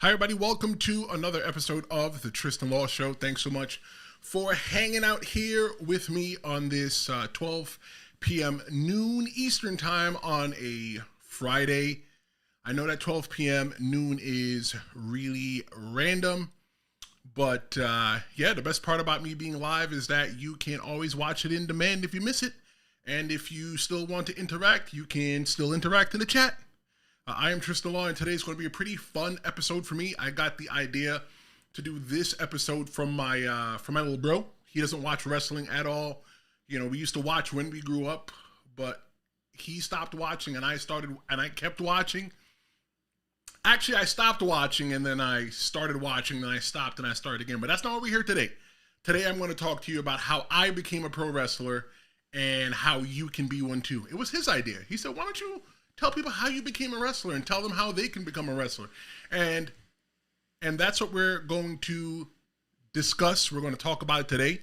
Hi, everybody. Welcome to another episode of the Tristen Law Show. Thanks so much for hanging out here with me on this 12 p.m. noon Eastern time on a Friday. I know that 12 p.m. noon is really random, but yeah, the best part about me being live is that you can always watch it in demand if you miss it. And if you still want to interact, you can still interact in the chat. I am Tristen Law, and today's going to be a pretty fun episode for me. I got the idea to do this episode from my little bro. He doesn't watch wrestling at all. You know, we used to watch when we grew up, but he stopped watching, and I kept watching. Actually, I stopped watching, and then I started watching, then I stopped, and I started again. But that's not what we're here today. Today, I'm going to talk to you about how I became a pro wrestler and how you can be one too. It was his idea. He said, "Why don't you tell people how you became a wrestler and tell them how they can become a wrestler?" And that's what we're going to discuss. We're going to talk about it today.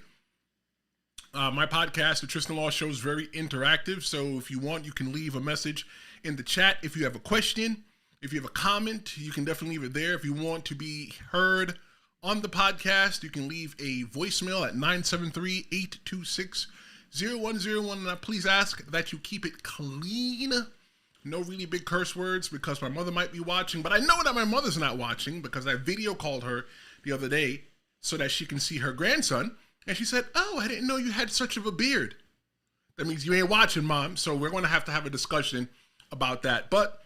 My podcast, the Tristen Law Show, is very interactive. So if you want, you can leave a message in the chat. If you have a question, if you have a comment, you can definitely leave it there. If you want to be heard on the podcast, you can leave a voicemail at 973-826-0101. And please ask that you keep it clean. No really big curse words because my mother might be watching, but I know that my mother's not watching because I video called her the other day so that she can see her grandson. And she said, "Oh, I didn't know you had such of a beard." That means you ain't watching, Mom. So we're going to have a discussion about that. But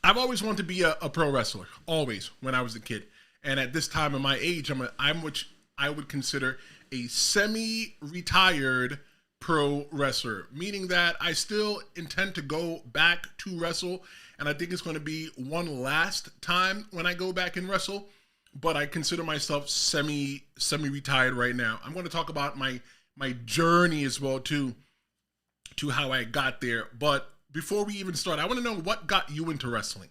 I've always wanted to be a pro wrestler, always, when I was a kid. And at this time in my age, I'm which I would consider a semi-retired pro wrestler, meaning that I still intend to go back to wrestle, and I think it's going to be one last time when I go back and wrestle, but I consider myself semi-retired right now. I'm going to talk about my journey as well too, to how I got there. But before we even start, I want to know what got you into wrestling.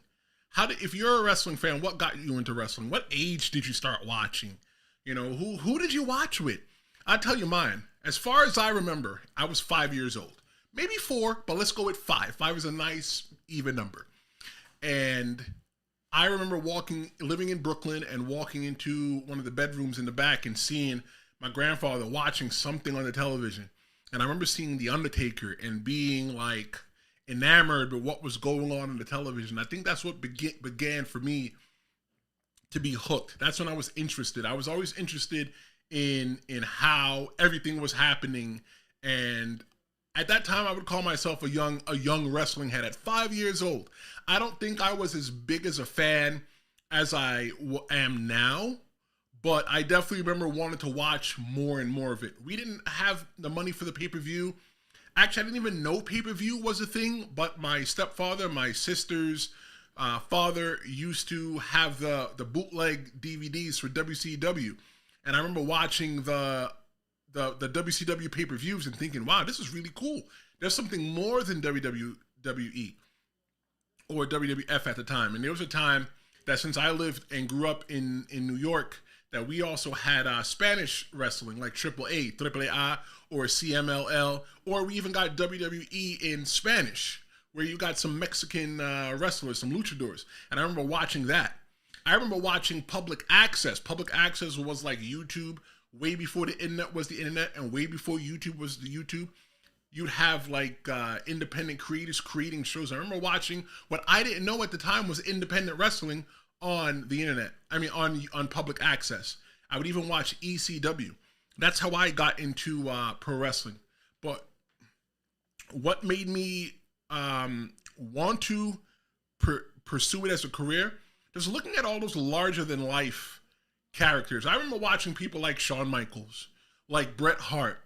If you're a wrestling fan, what got you into wrestling? What age did you start watching? You know, who did you watch with? I'll tell you mine. As far as I remember, I was 5 years old. Maybe 4, but let's go with 5. 5 is a nice, even number. And I remember living in Brooklyn and walking into one of the bedrooms in the back and seeing my grandfather watching something on the television. And I remember seeing The Undertaker and being like enamored with what was going on the television. I think that's what began for me to be hooked. That's when I was interested. I was always interested in how everything was happening, and at that time I would call myself a young wrestling head. At 5 years old, I don't think I was as big as a fan as I am now, but I definitely remember wanting to watch more and more of it. We didn't have the money for the pay-per-view. Actually, I didn't even know pay-per-view was a thing, but my stepfather, my sister's father, used to have the bootleg DVDs for WCW. And I remember watching the WCW pay-per-views and thinking, wow, this is really cool. There's something more than WWE or WWF at the time. And there was a time that since I lived and grew up in New York, that we also had Spanish wrestling like AAA, or CMLL, or we even got WWE in Spanish, where you got some Mexican wrestlers, some luchadors. And I remember watching that. I remember watching Public Access. Public Access was like YouTube way before the internet was the internet and way before YouTube was the YouTube. You'd have like independent creators creating shows. I remember watching what I didn't know at the time was independent wrestling on the internet. I mean, on Public Access. I would even watch ECW. That's how I got into pro wrestling. But what made me want to pursue it as a career, just looking at all those larger than life characters. I remember watching people like Shawn Michaels, like Bret Hart,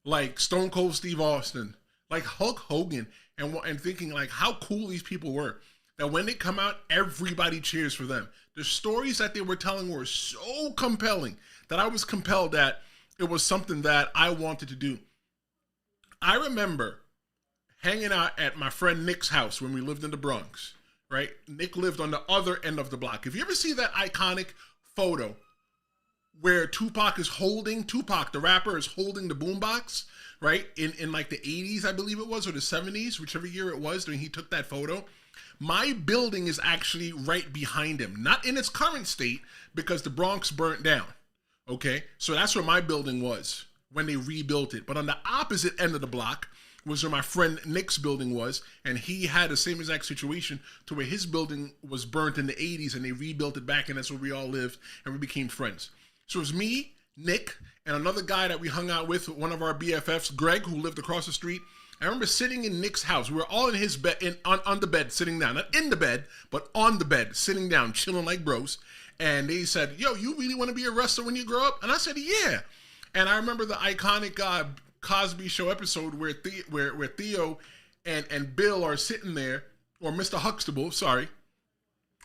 like Stone Cold Steve Austin, like Hulk Hogan, and thinking like how cool these people were. That when they come out, everybody cheers for them. The stories that they were telling were so compelling that I was compelled that it was something that I wanted to do. I remember hanging out at my friend Nick's house when we lived in the Bronx. Right? Nick lived on the other end of the block. If you ever see that iconic photo where Tupac, the rapper, is holding the boombox, right? In like the 80s, I believe it was, or the 70s, whichever year it was, when he took that photo. My building is actually right behind him, not in its current state because the Bronx burnt down. Okay, so that's where my building was when they rebuilt it. But on the opposite end of the block was where my friend Nick's building was, and he had the same exact situation to where his building was burnt in the 80s and they rebuilt it back, and that's where we all lived and we became friends. So it was me, Nick, and another guy that we hung out with, one of our BFFs, Greg, who lived across the street. I remember sitting in Nick's house. We were all in his bed, on the bed, sitting down. Not in the bed, but on the bed, sitting down, chilling like bros. And they said, yo, you really want to be a wrestler when you grow up? And I said, yeah. And I remember the iconic Cosby Show episode where Theo and Bill are sitting there, or Mr. Huxtable, sorry,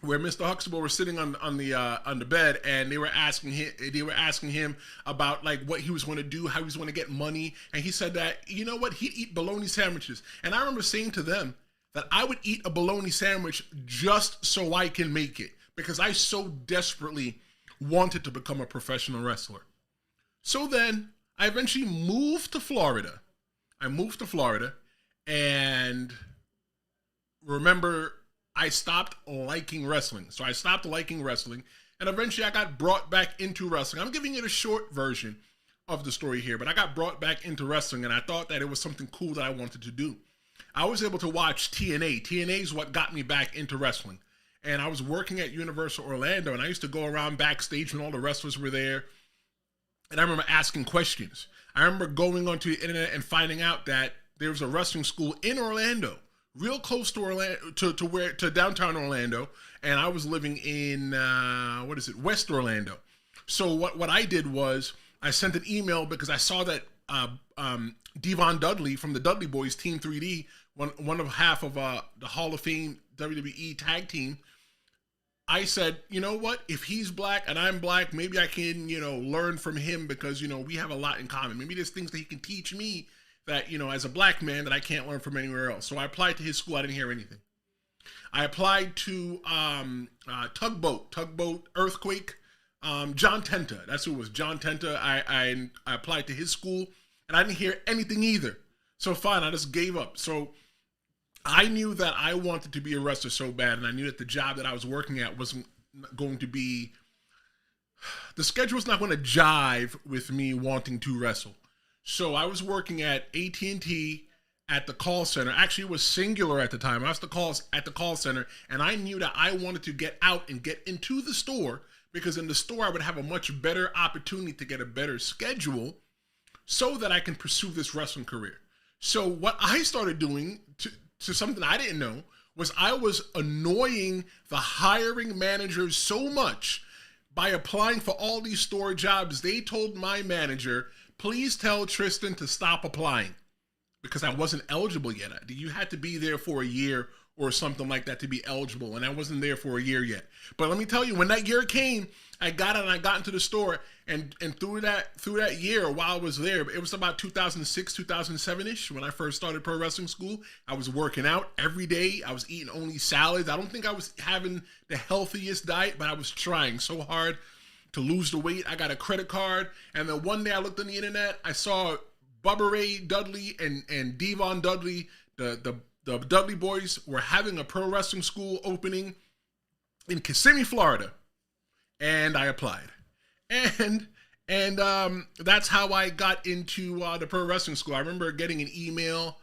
where Mr. Huxtable was sitting on the bed, and they were asking him about like what he was going to do, how he was going to get money, and he said that, you know what, he'd eat bologna sandwiches. And I remember saying to them that I would eat a bologna sandwich just so I can make it, because I so desperately wanted to become a professional wrestler. So then I eventually moved to Florida. And remember, I stopped liking wrestling. So I stopped liking wrestling, and eventually I got brought back into wrestling. I'm giving it a short version of the story here, but I got brought back into wrestling, and I thought that it was something cool that I wanted to do. I was able to watch TNA. TNA is what got me back into wrestling. And I was working at Universal Orlando, and I used to go around backstage when all the wrestlers were there. And I remember asking questions. I remember going onto the internet and finding out that there was a wrestling school in Orlando, real close to Orlando, to downtown Orlando, and I was living in West Orlando. So what I did was I sent an email because I saw that Devon Dudley from the Dudley Boys, Team 3D, one of half of the Hall of Fame WWE tag team. I said, you know what? If he's black and I'm black, maybe I can, learn from him because, we have a lot in common. Maybe there's things that he can teach me that, as a black man that I can't learn from anywhere else. So I applied to his school. I didn't hear anything. I applied to Tugboat, Earthquake, John Tenta. That's who it was, John Tenta. I applied to his school, and I didn't hear anything either. So fine, I just gave up. So I knew that I wanted to be a wrestler so bad, and I knew that the job that I was working at wasn't going to be, the schedule was not going to jive with me wanting to wrestle. So I was working at AT&T at the call center. Actually, it was singular at the time. I was at the call center, and I knew that I wanted to get out and get into the store, because in the store I would have a much better opportunity to get a better schedule so that I can pursue this wrestling career. So what I started doing to something I didn't know was I was annoying the hiring managers so much by applying for all these store jobs. They told my manager, please tell Tristen to stop applying, because I wasn't eligible yet. You had to be there for a year or something like that to be eligible, and I wasn't there for a year yet. But let me tell you, when that year came, I got into the store, and through that year while I was there, it was about 2006, 2007-ish when I first started pro wrestling school. I was working out every day. I was eating only salads. I don't think I was having the healthiest diet, but I was trying so hard to lose the weight. I got a credit card, and then one day I looked on the internet. I saw Bubba Ray Dudley and Devon Dudley, the Dudley Boys, were having a pro wrestling school opening in Kissimmee, Florida, and I applied. And that's how I got into the pro wrestling school. I remember getting an email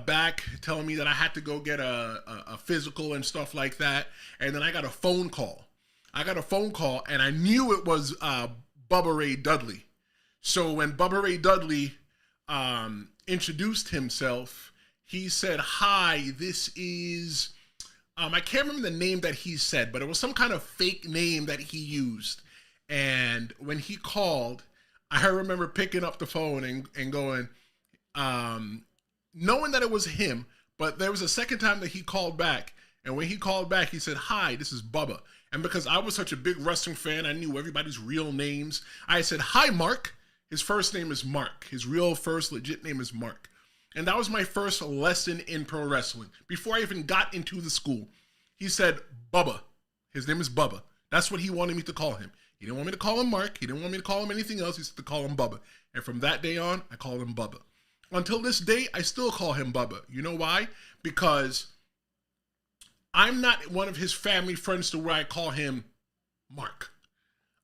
back telling me that I had to go get a physical and stuff like that. And then I got a phone call. And I knew it was Bubba Ray Dudley. So when Bubba Ray Dudley introduced himself, he said, hi, this is, I can't remember the name that he said, but it was some kind of fake name that he used. And when he called, I remember picking up the phone and going, knowing that it was him, but there was a second time that he called back. And when he called back, he said, hi, this is Bubba. And because I was such a big wrestling fan, I knew everybody's real names. I said, hi, Mark. His first name is Mark. His real first legit name is Mark. And that was my first lesson in pro wrestling. Before I even got into the school, he said, Bubba. His name is Bubba. That's what he wanted me to call him. He didn't want me to call him Mark. He didn't want me to call him anything else. He said to call him Bubba. And from that day on, I called him Bubba. Until this day, I still call him Bubba. You know why? Because I'm not one of his family friends to where I call him Mark.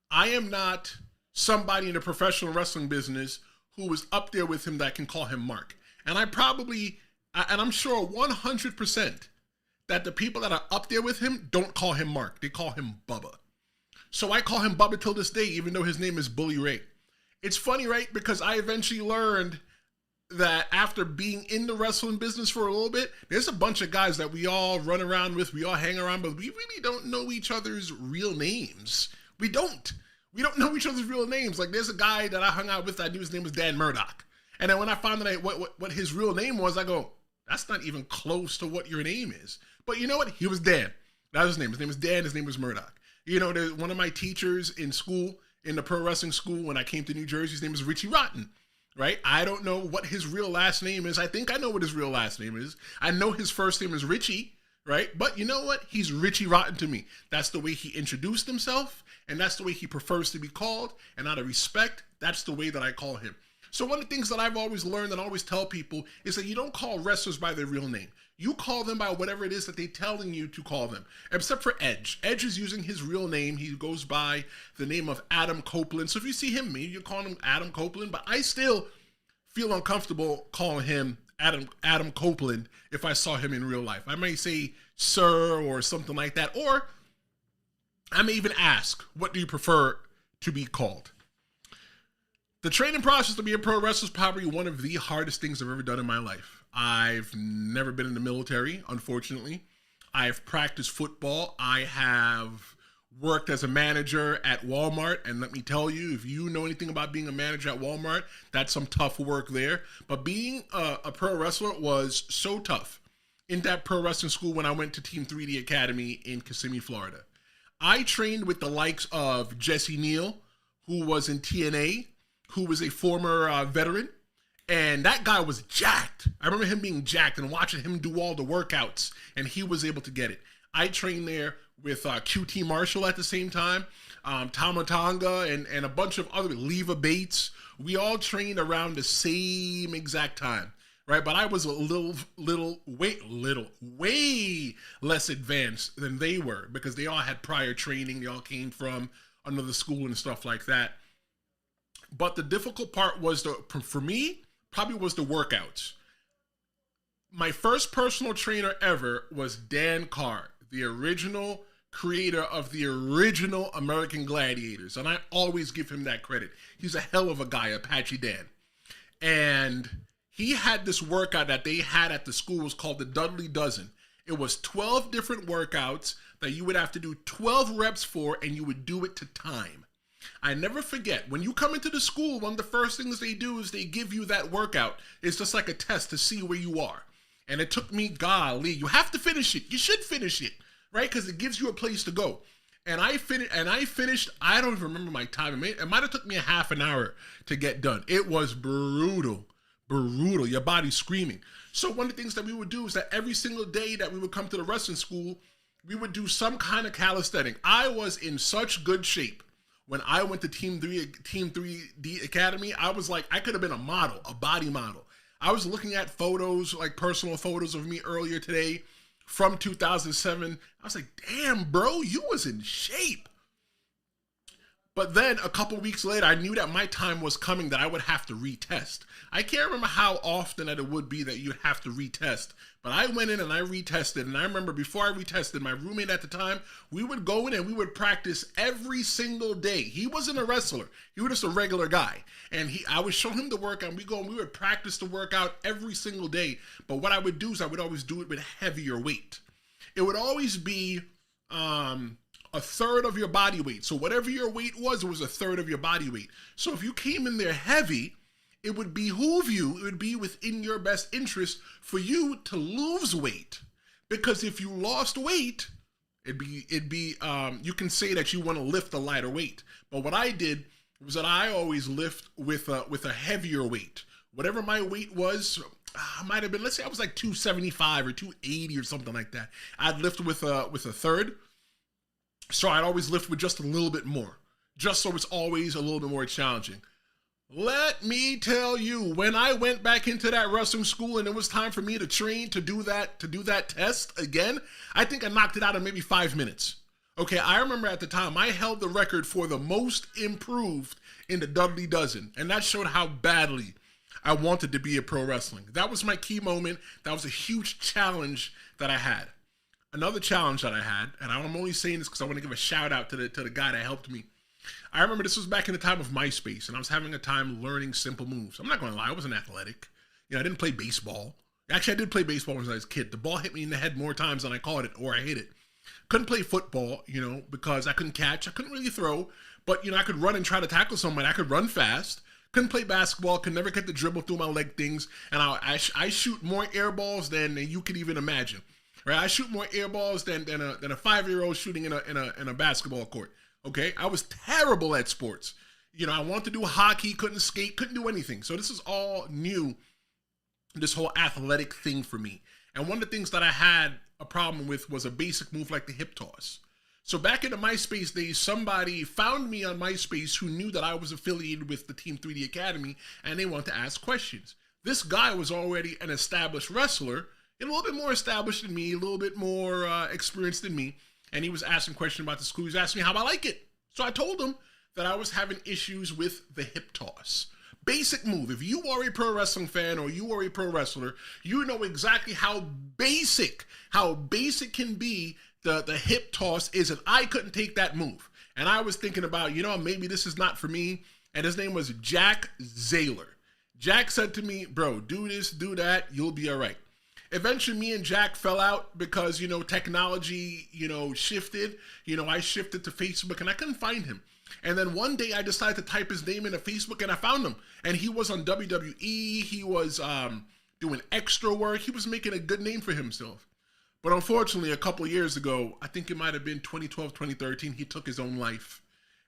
I am not somebody in the professional wrestling business who is up there with him that can call him Mark. And I'm sure 100% that the people that are up there with him don't call him Mark. They call him Bubba. So I call him Bubba till this day, even though his name is Bully Ray. It's funny, right? Because I eventually learned that after being in the wrestling business for a little bit, there's a bunch of guys that we all run around with, we all hang around, but we really don't know each other's real names. We don't know each other's real names. Like, there's a guy that I hung out with, I knew his name was Dan Murdoch. And then when I found out what his real name was, I go, that's not even close to what your name is. But you know what? He was Dan. That was his name. His name was Dan. His name was Murdoch. You know, there's one of my teachers in school, in the pro wrestling school, when I came to New Jersey, his name is Richie Rotten, right? I don't know what his real last name is. I think I know what his real last name is. I know his first name is Richie, right? But you know what? He's Richie Rotten to me. That's the way he introduced himself, and that's the way he prefers to be called. And out of respect, that's the way that I call him. So one of the things that I've always learned and always tell people is that you don't call wrestlers by their real name. You call them by whatever it is that they're telling you to call them. Except for Edge. Edge is using his real name. He goes by the name of Adam Copeland. So if you see him, maybe you call him Adam Copeland, but I still feel uncomfortable calling him Adam Copeland if I saw him in real life. I may say sir or something like that, or I may even ask, what do you prefer to be called? The training process to be a pro wrestler is probably one of the hardest things I've ever done in my life. I've never been in the military, unfortunately. I've practiced football. I have worked as a manager at Walmart. And let me tell you, if you know anything about being a manager at Walmart, that's some tough work there. But being a pro wrestler was so tough in that pro wrestling school when I went to Team 3D Academy in Kissimmee, Florida. I trained with the likes of Jesse Neal, who was in TNA, who was a former veteran, and that guy was jacked. I remember him being jacked and watching him do all the workouts, and he was able to get it. I trained there with QT Marshall at the same time, Tama Tonga, and a bunch of other, Leva Bates. We all trained around the same exact time, right? But I was way less advanced than they were because they all had prior training. They all came from another school and stuff like that. But the difficult part was, for me, probably was the workouts. My first personal trainer ever was Dan Carr, the original creator of the original American Gladiators. And I always give him that credit. He's a hell of a guy, Apache Dan. And he had this workout that they had at the school. It was called the Dudley Dozen. It was 12 different workouts that you would have to do 12 reps for, and you would do it to time. I never forget, when you come into the school, one of the first things they do is they give you that workout. It's just like a test to see where you are. And it took me, golly, you have to finish it. You should finish it, right? Because it gives you a place to go. And I finished, I don't even remember my time. It might have took me a half an hour to get done. It was brutal, your body's screaming. So one of the things that we would do is that every single day that we would come to the wrestling school, we would do some kind of calisthenics. I was in such good shape. When I went to Team 3D Academy, I was like, I could have been a model, a body model. I was looking at photos, like personal photos of me earlier today from 2007. I was like, damn, bro, you was in shape. But then a couple weeks later, I knew that my time was coming, that I would have to retest. I can't remember how often that it would be that you'd have to retest. But I went in and I retested. And I remember before I retested, my roommate at the time, we would go in and we would practice every single day. He wasn't a wrestler. He was just a regular guy. And I would show him the workout. And we would practice the workout every single day. But what I would do is I would always do it with heavier weight. It would always be a third of your body weight. So whatever your weight was, it was a third of your body weight. So if you came in there heavy, it would behoove you, it would be within your best interest for you to lose weight. Because if you lost weight, it'd be you can say that you want to lift a lighter weight. But what I did was that I always lift with a heavier weight. Whatever my weight was, might have been, let's say I was like 275 or 280 or something like that. I'd lift with a third. So I'd always lift with just a little bit more, just so it's always a little bit more challenging. Let me tell you, when I went back into that wrestling school and it was time for me to train to do that test again, I think I knocked it out in maybe 5 minutes. Okay, I remember at the time I held the record for the most improved in the Dudley Dozen, and that showed how badly I wanted to be a pro wrestling. That was my key moment. That was a huge challenge that I had. Another challenge that I had, and I'm only saying this because I want to give a shout out to the guy that helped me. I remember this was back in the time of MySpace, and I was having a time learning simple moves. I'm not going to lie, I wasn't athletic. You know, I didn't play baseball. Actually, I did play baseball when I was a kid. The ball hit me in the head more times than I caught it, or I hit it. Couldn't play football, you know, because I couldn't catch. I couldn't really throw, but, you know, I could run and try to tackle someone. I could run fast. Couldn't play basketball. Could never get the dribble through my leg things. And I shoot more air balls than you could even imagine. Right? I shoot more air balls than a 5-year-old shooting in a basketball court. Okay, I was terrible at sports. You know, I wanted to do hockey, couldn't skate, couldn't do anything. So this is all new, this whole athletic thing for me. And one of the things that I had a problem with was a basic move like the hip toss. So back in the MySpace days, somebody found me on MySpace who knew that I was affiliated with the Team 3D Academy, and they wanted to ask questions. This guy was already an established wrestler, a little bit more established than me, a little bit more experienced than me. And he was asking questions about the school. He was asking me how I like it. So I told him that I was having issues with the hip toss. Basic move. If you are a pro wrestling fan or you are a pro wrestler, you know exactly how basic can be the hip toss is. And I couldn't take that move. And I was thinking about, you know, maybe this is not for me. And his name was Jack Zaylor. Jack said to me, bro, do this, do that, you'll be all right. Eventually, me and Jack fell out because, you know, technology, you know, shifted. You know, I shifted to Facebook and I couldn't find him. And then one day I decided to type his name into Facebook and I found him. And he was on WWE. He was doing extra work. He was making a good name for himself. But unfortunately, a couple of years ago, I think it might have been 2012, 2013, he took his own life.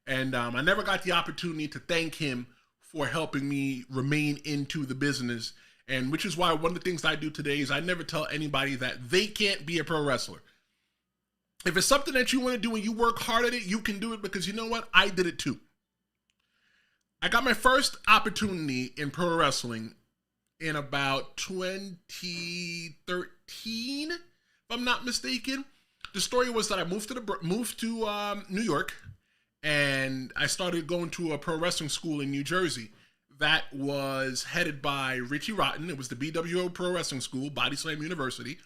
And I never got the opportunity to thank him for helping me remain into the business. And which is why one of the things I do today is I never tell anybody that they can't be a pro wrestler. If it's something that you want to do and you work hard at it, you can do it because you know what? I did it too. I got my first opportunity in pro wrestling in about 2013, if I'm not mistaken. The story was that I moved to New York, and I started going to a pro wrestling school in New Jersey. That was headed by Richie Rotten. It was the BWO Pro Wrestling School, Body Slam University.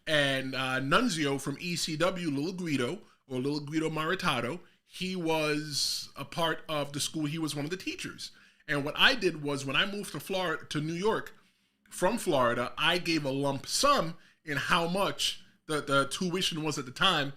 And Nunzio from ECW, Little Guido Maritato, he was a part of the school. He was one of the teachers. And what I did was when I moved to New York from Florida, I gave a lump sum in how much the tuition was at the time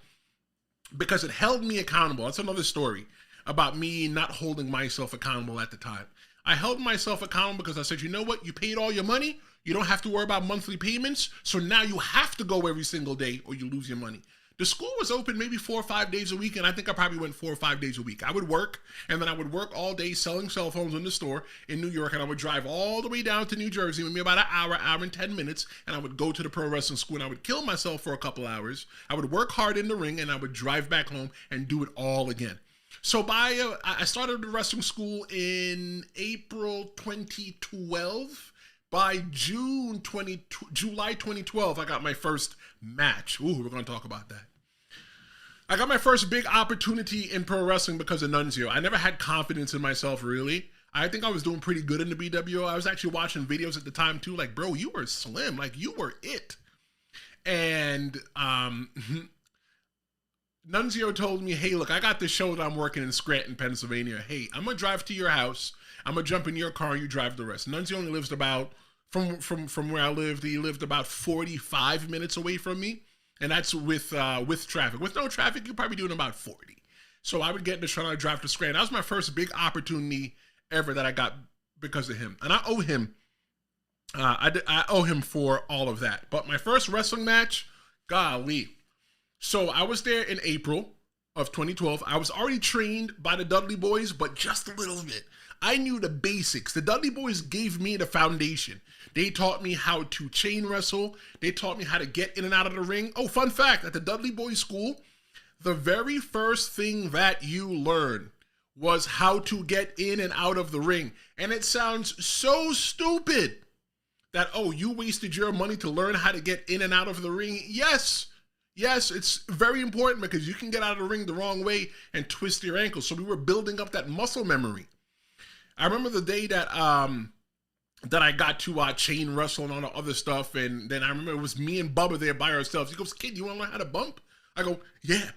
because it held me accountable. That's another story about me not holding myself accountable at the time. I held myself accountable because I said, you know what? You paid all your money. You don't have to worry about monthly payments. So now you have to go every single day or you lose your money. The school was open maybe 4 or 5 days a week. And I think I probably went 4 or 5 days a week. I would work and then I would work all day selling cell phones in the store in New York. And I would drive all the way down to New Jersey, maybe about an hour and 10 minutes. And I would go to the pro wrestling school and I would kill myself for a couple hours. I would work hard in the ring and I would drive back home and do it all again. So I started the wrestling school in April 2012. By July 2012, I got my first match. Ooh, we're going to talk about that. I got my first big opportunity in pro wrestling because of Nunzio. I never had confidence in myself, really. I think I was doing pretty good in the BWO. I was actually watching videos at the time, too. Like, bro, you were slim. Like, you were it. And Nunzio told me, hey, look, I got this show that I'm working in Scranton, Pennsylvania. Hey, I'm going to drive to your house. I'm going to jump in your car and you drive the rest. Nunzio only lives about, from where I lived, he lived about 45 minutes away from me. And that's with traffic. With no traffic, you're probably doing about 40. So I would get in the truck and I'd drive to Scranton. That was my first big opportunity ever that I got because of him. And I owe him. I owe him for all of that. But my first wrestling match, golly. So I was there in April of 2012. I was already trained by the Dudley Boys, but just a little bit. I knew the basics. The Dudley Boys gave me the foundation. They taught me how to chain wrestle. They taught me how to get in and out of the ring. Oh, fun fact, at the Dudley Boys school, the very first thing that you learn was how to get in and out of the ring. And it sounds so stupid that, oh, you wasted your money to learn how to get in and out of the ring. Yes, it's very important because you can get out of the ring the wrong way and twist your ankle. So we were building up that muscle memory. I remember the day that that I got to chain wrestle and all the other stuff, and then I remember it was me and Bubba there by ourselves. He goes, "Kid, you want to learn how to bump?" I go, yeah.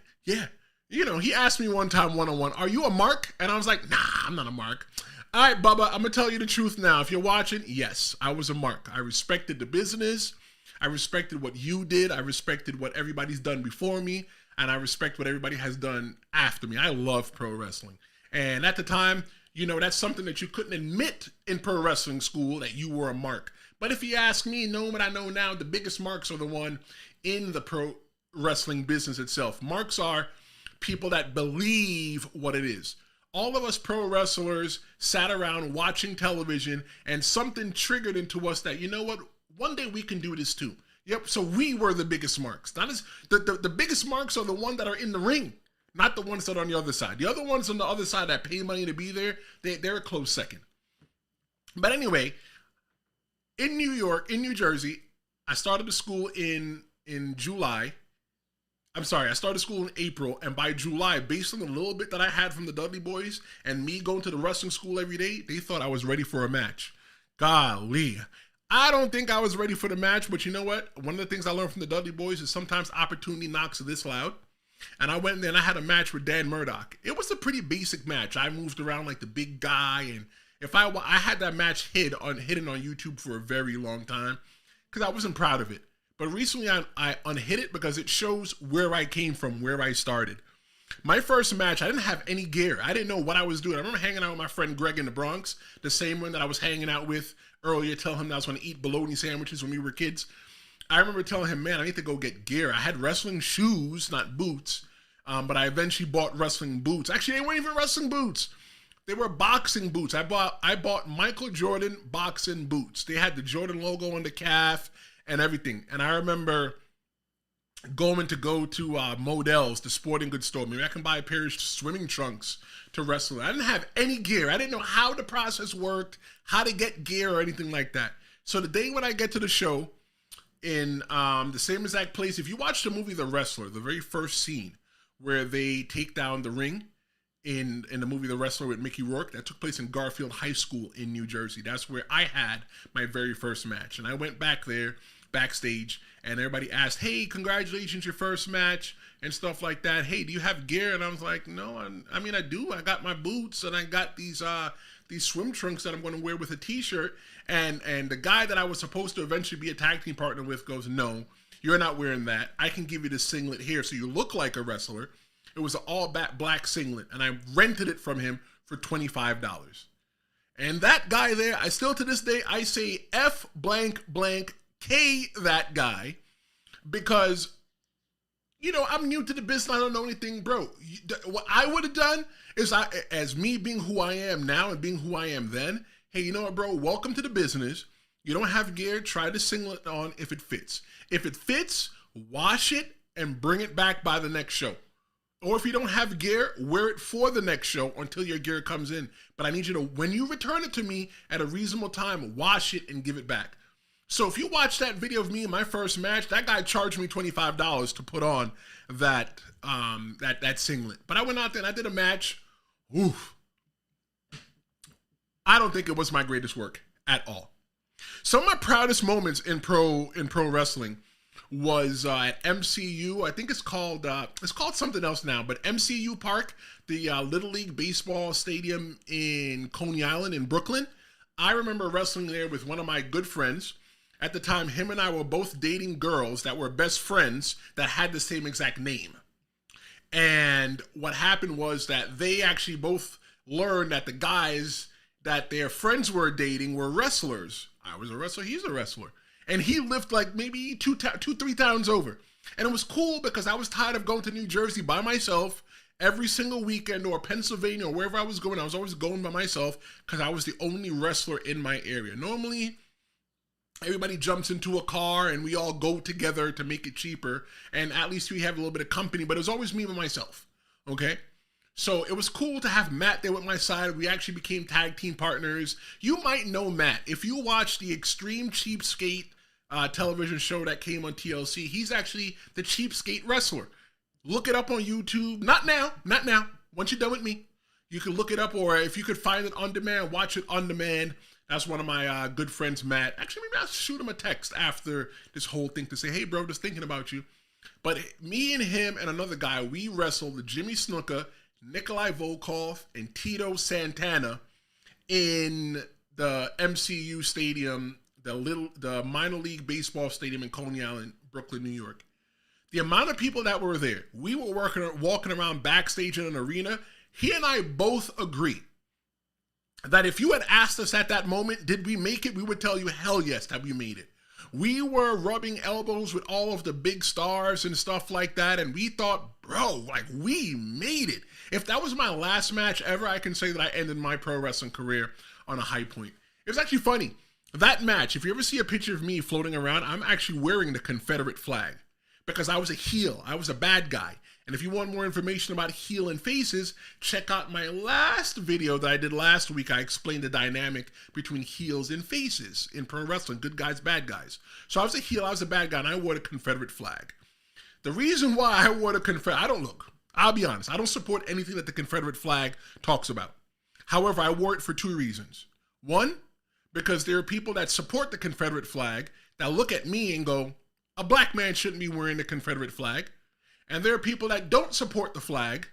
You know, he asked me one time one-on-one, "Are you a mark?" And I was like, "Nah, I'm not a mark." All right, Bubba, I'm going to tell you the truth now. If you're watching, yes, I was a mark. I respected the business. I respected what you did. I respected what everybody's done before me. And I respect what everybody has done after me. I love pro wrestling. And at the time, you know, that's something that you couldn't admit in pro wrestling school, that you were a mark. But if you ask me, knowing what I know now, the biggest marks are the one in the pro wrestling business itself. Marks are people that believe what it is. All of us pro wrestlers sat around watching television and something triggered into us that, you know what, one day we can do this too. Yep, so we were the biggest marks. Not as the biggest marks are the ones that are in the ring, not the ones that are on the other side. The other ones on the other side that pay money to be there, they're a close second. But anyway, in New York, in New Jersey, I started the school in July. I started school in April, and by July, based on the little bit that I had from the Dudley Boys and me going to the wrestling school every day, they thought I was ready for a match. Golly. I don't think I was ready for the match, but you know what? One of the things I learned from the Dudley Boys is sometimes opportunity knocks this loud. And I went in there and I had a match with Dan Murdoch. It was a pretty basic match. I moved around like the big guy, and if I had that match hidden on YouTube for a very long time because I wasn't proud of it. But recently I unhid it because it shows where I came from, where I started. My first match, I didn't have any gear. I didn't know what I was doing. I remember hanging out with my friend Greg in the Bronx, the same one that I was hanging out with earlier, telling him that I was going to eat bologna sandwiches when we were kids. I remember telling him, man, I need to go get gear. I had wrestling shoes, not boots, but I eventually bought wrestling boots. Actually, they weren't even wrestling boots. They were boxing boots. I bought Michael Jordan boxing boots. They had the Jordan logo on the calf and everything. And I remember go to Modell's, the sporting goods store. Maybe I can buy a pair of swimming trunks to wrestle. I didn't have any gear. I didn't know how the process worked, how to get gear or anything like that. So the day when I get to the show in the same exact place, if you watch the movie The Wrestler, the very first scene where they take down the ring in the movie The Wrestler with Mickey Rourke, that took place in Garfield High School in New Jersey. That's where I had my very first match. And I went back there backstage and everybody asked, "Hey, congratulations, your first match," and stuff like that. "Hey, do you have gear?" And I was like, "No, I mean, I do. I got my boots and I got these swim trunks that I'm going to wear with a t-shirt." And the guy that I was supposed to eventually be a tag team partner with goes, "No, you're not wearing that. I can give you this singlet here so you look like a wrestler." It was an all black singlet, and I rented it from him for $25. And that guy there, I still to this day, I say F blank blank K that guy, because, you know, I'm new to the business. I don't know anything, bro. What I would have done is, as me being who I am now and being who I am then, hey, you know what, bro? Welcome to the business. You don't have gear. Try the singlet on if it fits. If it fits, wash it and bring it back by the next show. Or if you don't have gear, wear it for the next show until your gear comes in. But I need you to, when you return it to me at a reasonable time, wash it and give it back. So if you watch that video of me in my first match, that guy charged me $25 to put on that singlet. But I went out there and I did a match. Oof. I don't think it was my greatest work at all. Some of my proudest moments in pro wrestling was at MCU. I think it's called something else now, but MCU Park, the Little League baseball stadium in Coney Island in Brooklyn. I remember wrestling there with one of my good friends. At the time, him and I were both dating girls that were best friends that had the same exact name. And what happened was that they actually both learned that the guys that their friends were dating were wrestlers. I was a wrestler, he's a wrestler. And he lived like maybe 3 towns over. And it was cool because I was tired of going to New Jersey by myself every single weekend, or Pennsylvania, or wherever I was going. I was always going by myself because I was the only wrestler in my area. Normally, everybody jumps into a car and we all go together to make it cheaper. And at least we have a little bit of company, but it was always me by myself. Okay? So it was cool to have Matt there with my side. We actually became tag team partners. You might know Matt. If you watch the Extreme Cheapskate television show that came on TLC, he's actually the Cheapskate wrestler. Look it up on YouTube. Not now. Once you're done with me, you can look it up, or if you could find it on demand, watch it on demand. That's one of my good friends, Matt. Actually, maybe I'll shoot him a text after this whole thing to say, hey, bro, just thinking about you. But me and him and another guy, we wrestled Jimmy Snuka, Nikolai Volkov, and Tito Santana in the MCU Stadium, the minor league baseball stadium in Coney Island, Brooklyn, New York. The amount of people that were there, we were walking around backstage in an arena. He and I both agree that if you had asked us at that moment, did we make it? We would tell you, hell yes, that we made it. We were rubbing elbows with all of the big stars and stuff like that, and we thought, bro, like, we made it. If that was my last match ever, I can say that I ended my pro wrestling career on a high point. It was actually funny. That match, if you ever see a picture of me floating around, I'm actually wearing the Confederate flag because I was a heel. I was a bad guy. And if you want more information about heel and faces, check out my last video that I did last week. I explained the dynamic between heels and faces in pro wrestling, good guys, bad guys. So I was a heel, I was a bad guy, and I wore the Confederate flag. The reason why I wore the Confederate, I'll be honest, I don't support anything that the Confederate flag talks about. However, I wore it for two reasons. One, because there are people that support the Confederate flag that look at me and go, a black man shouldn't be wearing the Confederate flag. And there are people that don't support the flag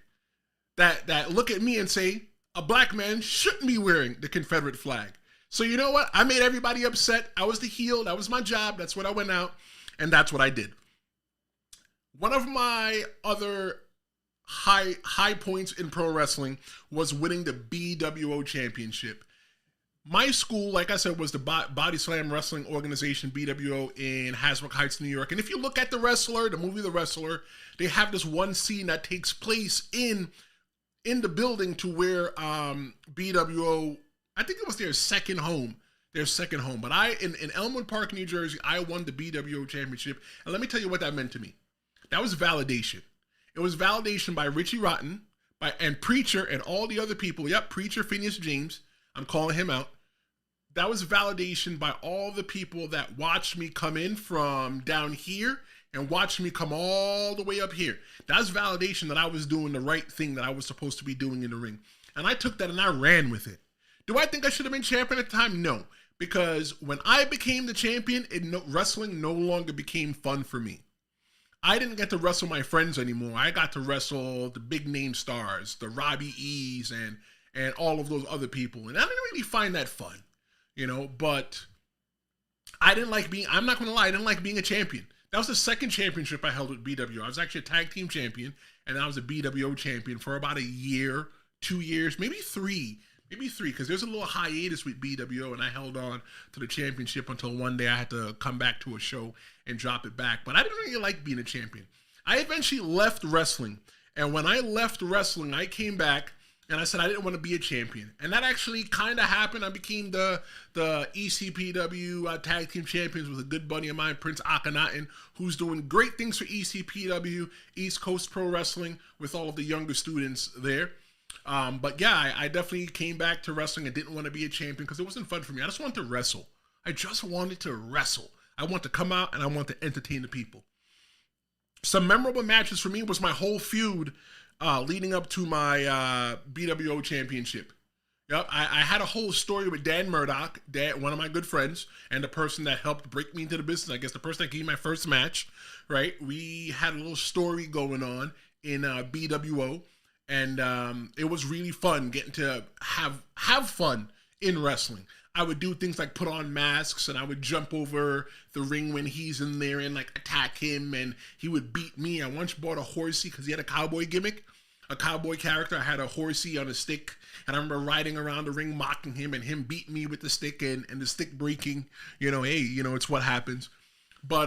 that look at me and say, a black man shouldn't be wearing the Confederate flag. So you know what? I made everybody upset. I was the heel. That was my job. That's what I went out. And that's what I did. One of my other high points in pro wrestling was winning the BWO championship. My school, like I said, was the Body Slam Wrestling Organization, BWO, in Hasbrook Heights, New York. And if you look at The Wrestler, the movie The Wrestler, they have this one scene that takes place in the building to where BWO, I think it was their second home. But in Elmwood Park, New Jersey, I won the BWO championship. And let me tell you what that meant to me. That was validation. It was validation by Richie Rotten and Preacher and all the other people. Yep, Preacher, Phineas James. I'm calling him out. That was validation by all the people that watched me come in from down here and watched me come all the way up here. That's validation that I was doing the right thing that I was supposed to be doing in the ring. And I took that and I ran with it. Do I think I should have been champion at the time? No. Because when I became the champion, wrestling no longer became fun for me. I didn't get to wrestle my friends anymore. I got to wrestle the big name stars, the Robbie E's and all of those other people. And I didn't really find that fun, but I'm not going to lie, I didn't like being a champion. That was the second championship I held with BWO. I was actually a tag team champion, and I was a BWO champion for about a year, 2 years, maybe three, because there's a little hiatus with BWO, and I held on to the championship until one day I had to come back to a show and drop it back. But I didn't really like being a champion. I eventually left wrestling, and when I left wrestling, I came back, and I said I didn't want to be a champion. And that actually kind of happened. I became the ECPW tag team champions with a good buddy of mine, Prince Akhenaten, who's doing great things for ECPW, East Coast Pro Wrestling, with all of the younger students there. But yeah, I definitely came back to wrestling and didn't want to be a champion because it wasn't fun for me. I just wanted to wrestle. I want to come out and I want to entertain the people. Some memorable matches for me was my whole feud leading up to my BWO championship. Yep, I had a whole story with Dan Murdoch, one of my good friends, and the person that helped break me into the business. I guess the person that gave me my first match, right? We had a little story going on in BWO, and it was really fun getting to have fun in wrestling. I would do things like put on masks, and I would jump over the ring when he's in there and like attack him, and he would beat me. I once bought a horsey because he had a cowboy gimmick, a cowboy character. I had a horsey on a stick, and I remember riding around the ring mocking him, and him beating me with the stick and the stick breaking. It's what happens. But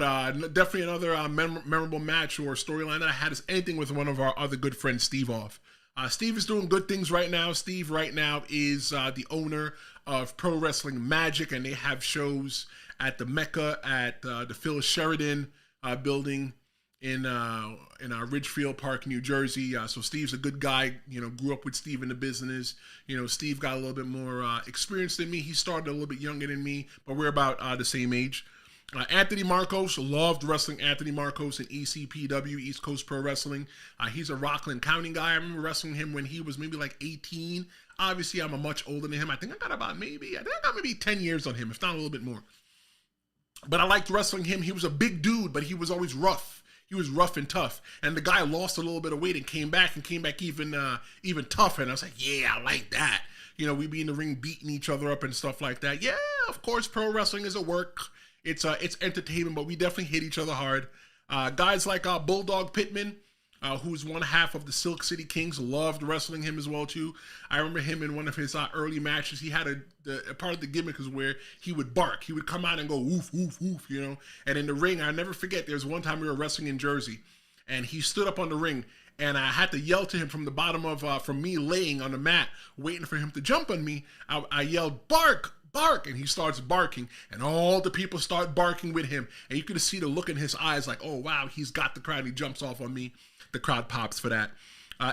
definitely another memorable match or storyline that I had is anything with one of our other good friends, Steve Off. Steve is doing good things right now. Steve right now is the owner of Pro Wrestling Magic, and they have shows at the Mecca at the Phil Sheridan building in Ridgefield Park, New Jersey. So Steve's a good guy. Grew up with Steve in the business. Steve got a little bit more experience than me. He started a little bit younger than me, but we're about the same age. Anthony Marcos, loved wrestling Anthony Marcos in ECPW, East Coast Pro Wrestling. He's a Rockland County guy. I remember wrestling him when he was maybe like 18. Obviously, I'm a much older than him. I think I got maybe 10 years on him, if not a little bit more. But I liked wrestling him. He was a big dude, but he was always rough. He was rough and tough. And the guy lost a little bit of weight and came back even tougher. And I was like, yeah, I like that. We'd be in the ring beating each other up and stuff like that. Yeah, of course, pro wrestling is a work. It's entertainment, but we definitely hit each other hard. Guys like Bulldog Pittman, who's one half of the Silk City Kings, loved wrestling him as well too. I remember him in one of his early matches. He had a part of the gimmick is where he would bark. He would come out and go woof woof woof, And in the ring, I never forget. There was one time we were wrestling in Jersey, and he stood up on the ring, and I had to yell to him from the bottom of from me laying on the mat, waiting for him to jump on me. I yelled, "Bark! Bark!" And he starts barking, and all the people start barking with him, and you could see the look in his eyes like, oh wow, he's got the crowd. He jumps off on me. The crowd pops for that.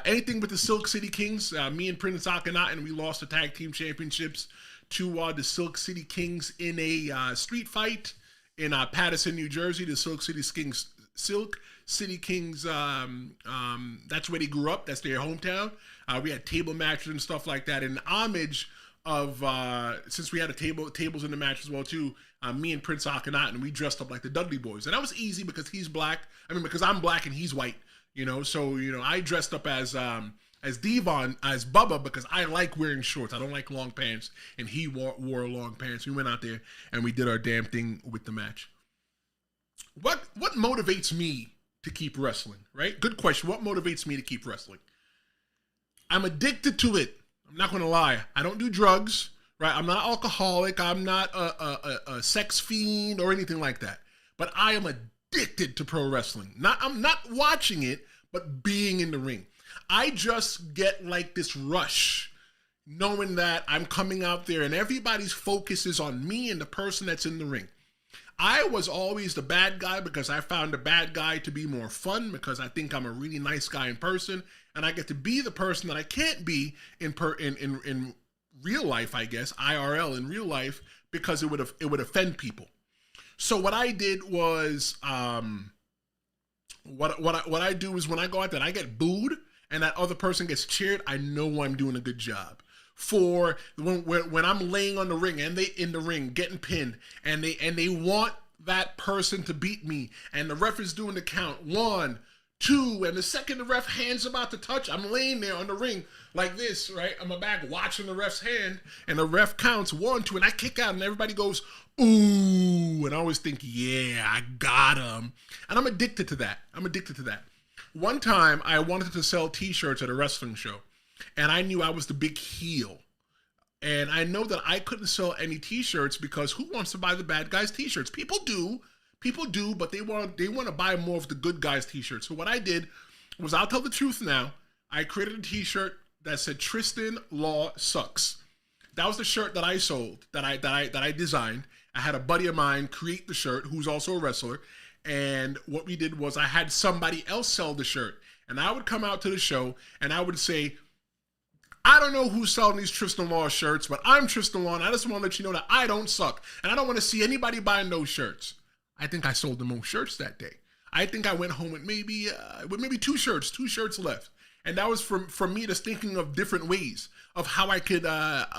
Anything with the Silk City Kings, me and Prince Akhenaten, we lost the tag team championships to the Silk City Kings in a street fight in Paterson, New Jersey. The Silk City Kings, that's where they grew up. That's their hometown. We had table matches and stuff like that. In homage of, since we had tables in the match as well too, me and Prince Akhenaten, we dressed up like the Dudley Boys. And that was easy because because I'm black and he's white. So I dressed up as Devon, as Bubba, because I like wearing shorts. I don't like long pants, and he wore long pants. We went out there and we did our damn thing with the match. What motivates me to keep wrestling, right? Good question. What motivates me to keep wrestling? I'm addicted to it. I'm not going to lie. I don't do drugs, right? I'm not an alcoholic. I'm not a sex fiend or anything like that. But I am addicted to pro wrestling. I'm not watching it, but being in the ring. I just get like this rush knowing that I'm coming out there and everybody's focus is on me and the person that's in the ring. I was always the bad guy because I found the bad guy to be more fun because I think I'm a really nice guy in person, and I get to be the person that I can't be in real life, I guess, IRL in real life, because it would offend people. So what I did was, what I do is when I go out there, I get booed and that other person gets cheered. I know I'm doing a good job. For when I'm laying on the ring and they in the ring getting pinned and they want that person to beat me and the ref is doing the count 1, 2, and the second the ref hand's about to touch, I'm laying there on the ring like this, right? On my back watching the ref's hand, and the ref counts 1, 2, and I kick out and everybody goes, ooh, and I always think, yeah, I got him. And I'm addicted to that. One time I wanted to sell t-shirts at a wrestling show, and I knew I was the big heel. And I know that I couldn't sell any t-shirts because who wants to buy the bad guys t-shirts? People do, but they want to buy more of the good guys t-shirts. So what I did was, I'll tell the truth now, I created a t-shirt that said Tristen Law Sucks. That was the shirt that I sold, that I designed. I had a buddy of mine create the shirt who's also a wrestler. And what we did was I had somebody else sell the shirt. And I would come out to the show and I would say, I don't know who's selling these Tristen Law shirts, but I'm Tristen Law, and I just want to let you know that I don't suck. And I don't want to see anybody buying those shirts. I think I sold the most shirts that day. I think I went home with maybe 2 shirts left. And that was from me just thinking of different ways of how I could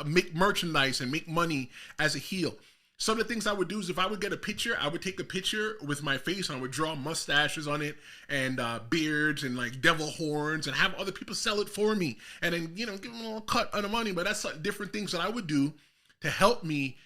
make merchandise and make money as a heel. Some of the things I would do is if I would get a picture, I would take a picture with my face and I would draw mustaches on it and beards and like devil horns and have other people sell it for me. And then, give them a little cut on the money. But that's different things that I would do to help me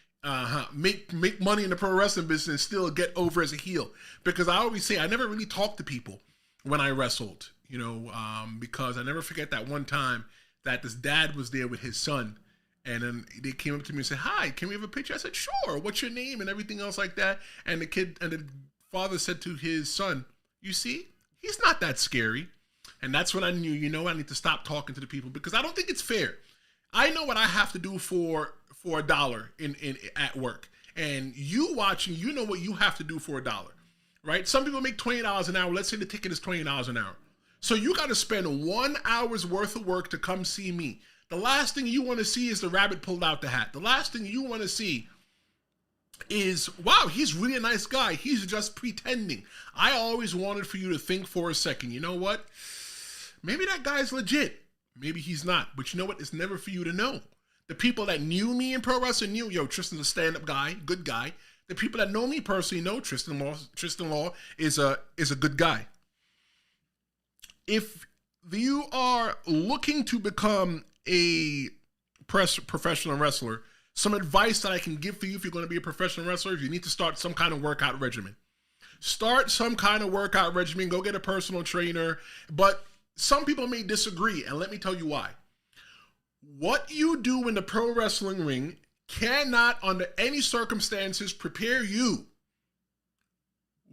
make money in the pro wrestling business and still get over as a heel. Because I always say I never really talked to people when I wrestled, because I never forget that one time that this dad was there with his son. And then they came up to me and said, "Hi, can we have a picture?" I said, "Sure. What's your name?" and everything else like that. And the father said to his son, "You see, he's not that scary." And that's when I knew, I need to stop talking to the people because I don't think it's fair. I know what I have to do for $1 in at work. And you watching, you know what you have to do for $1. right? Some people make $20 an hour. Let's say the ticket is $20 an hour. So you got to spend 1 hour's worth of work to come see me. The last thing you want to see is the rabbit pulled out the hat. The last thing you want to see is, wow, he's really a nice guy. He's just pretending. I always wanted for you to think for a second, you know what? Maybe that guy's legit. Maybe he's not. But you know what? It's never for you to know. The people that knew me in pro wrestling knew, yo, Tristan's a stand-up guy, good guy. The people that know me personally know Tristen Law is a good guy. If you are looking to become a professional wrestler, some advice that I can give for you if you're going to be a professional wrestler is you need to start some kind of workout regimen. Start some kind of workout regimen. Go get a personal trainer. But some people may disagree, and let me tell you why. What you do in the pro wrestling ring cannot, under any circumstances, prepare you.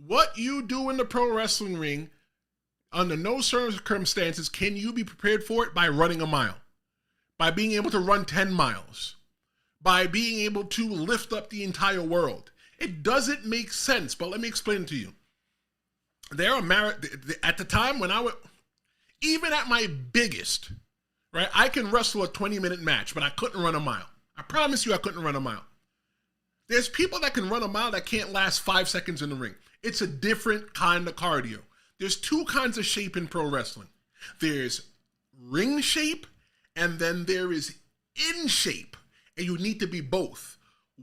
What you do in the pro wrestling ring, under no circumstances can you be prepared for it by running a mile, by being able to run 10 miles, by being able to lift up the entire world. It doesn't make sense, but let me explain it to you. There are at the time when I would, even at my biggest, right, I can wrestle a 20-minute match, but I couldn't run a mile. I promise you I couldn't run a mile. There's people that can run a mile that can't last 5 seconds in the ring. It's a different kind of cardio. There's two kinds of shape in pro wrestling. There's ring shape, and then there is in shape, and you need to be both.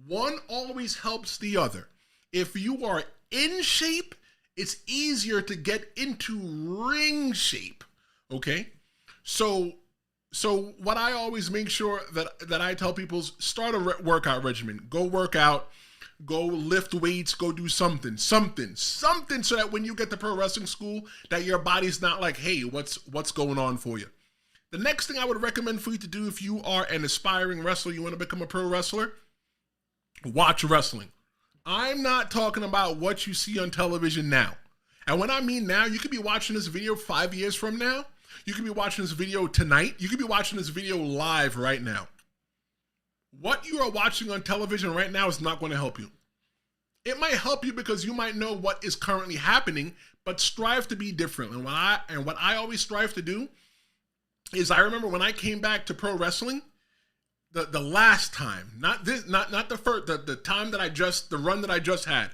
One always helps the other. If you are in shape, it's easier to get into ring shape, okay? So what I always make sure that I tell people is start a workout regimen. Go work out. Go lift weights, go do something so that when you get to pro wrestling school, that your body's not like, hey, what's going on for you? The next thing I would recommend for you to do if you are an aspiring wrestler, you want to become a pro wrestler, watch wrestling. I'm not talking about what you see on television now. And when I mean now, you could be watching this video 5 years from now. You could be watching this video tonight. You could be watching this video live right now. What you are watching on television right now is not going to help you. It might help you because you might know what is currently happening, but strive to be different. And what I always strive to do is, I remember when I came back to pro wrestling, the last time, not the first, the time that the run that I just had,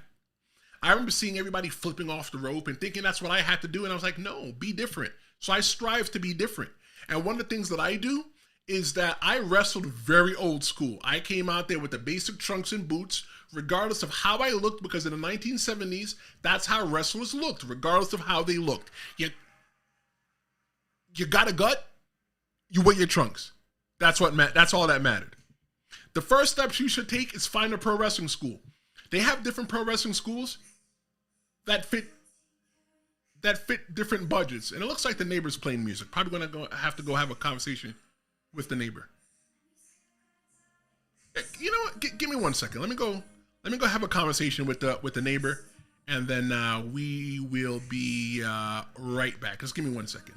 I remember seeing everybody flipping off the rope and thinking that's what I had to do. And I was like, no, be different. So I strive to be different. And one of the things that I do is that I wrestled very old school. I came out there with the basic trunks and boots, regardless of how I looked, because in the 1970s, that's how wrestlers looked, regardless of how they looked. You got a gut, you wear your trunks. That's all that mattered. The first steps you should take is find a pro wrestling school. They have different pro wrestling schools that fit different budgets. And it looks like the neighbor's playing music. Probably gonna have to go have a conversation with the neighbor. You know what? Give me 1 second. Let me go have a conversation with the neighbor, and then we will be right back. Just give me 1 second.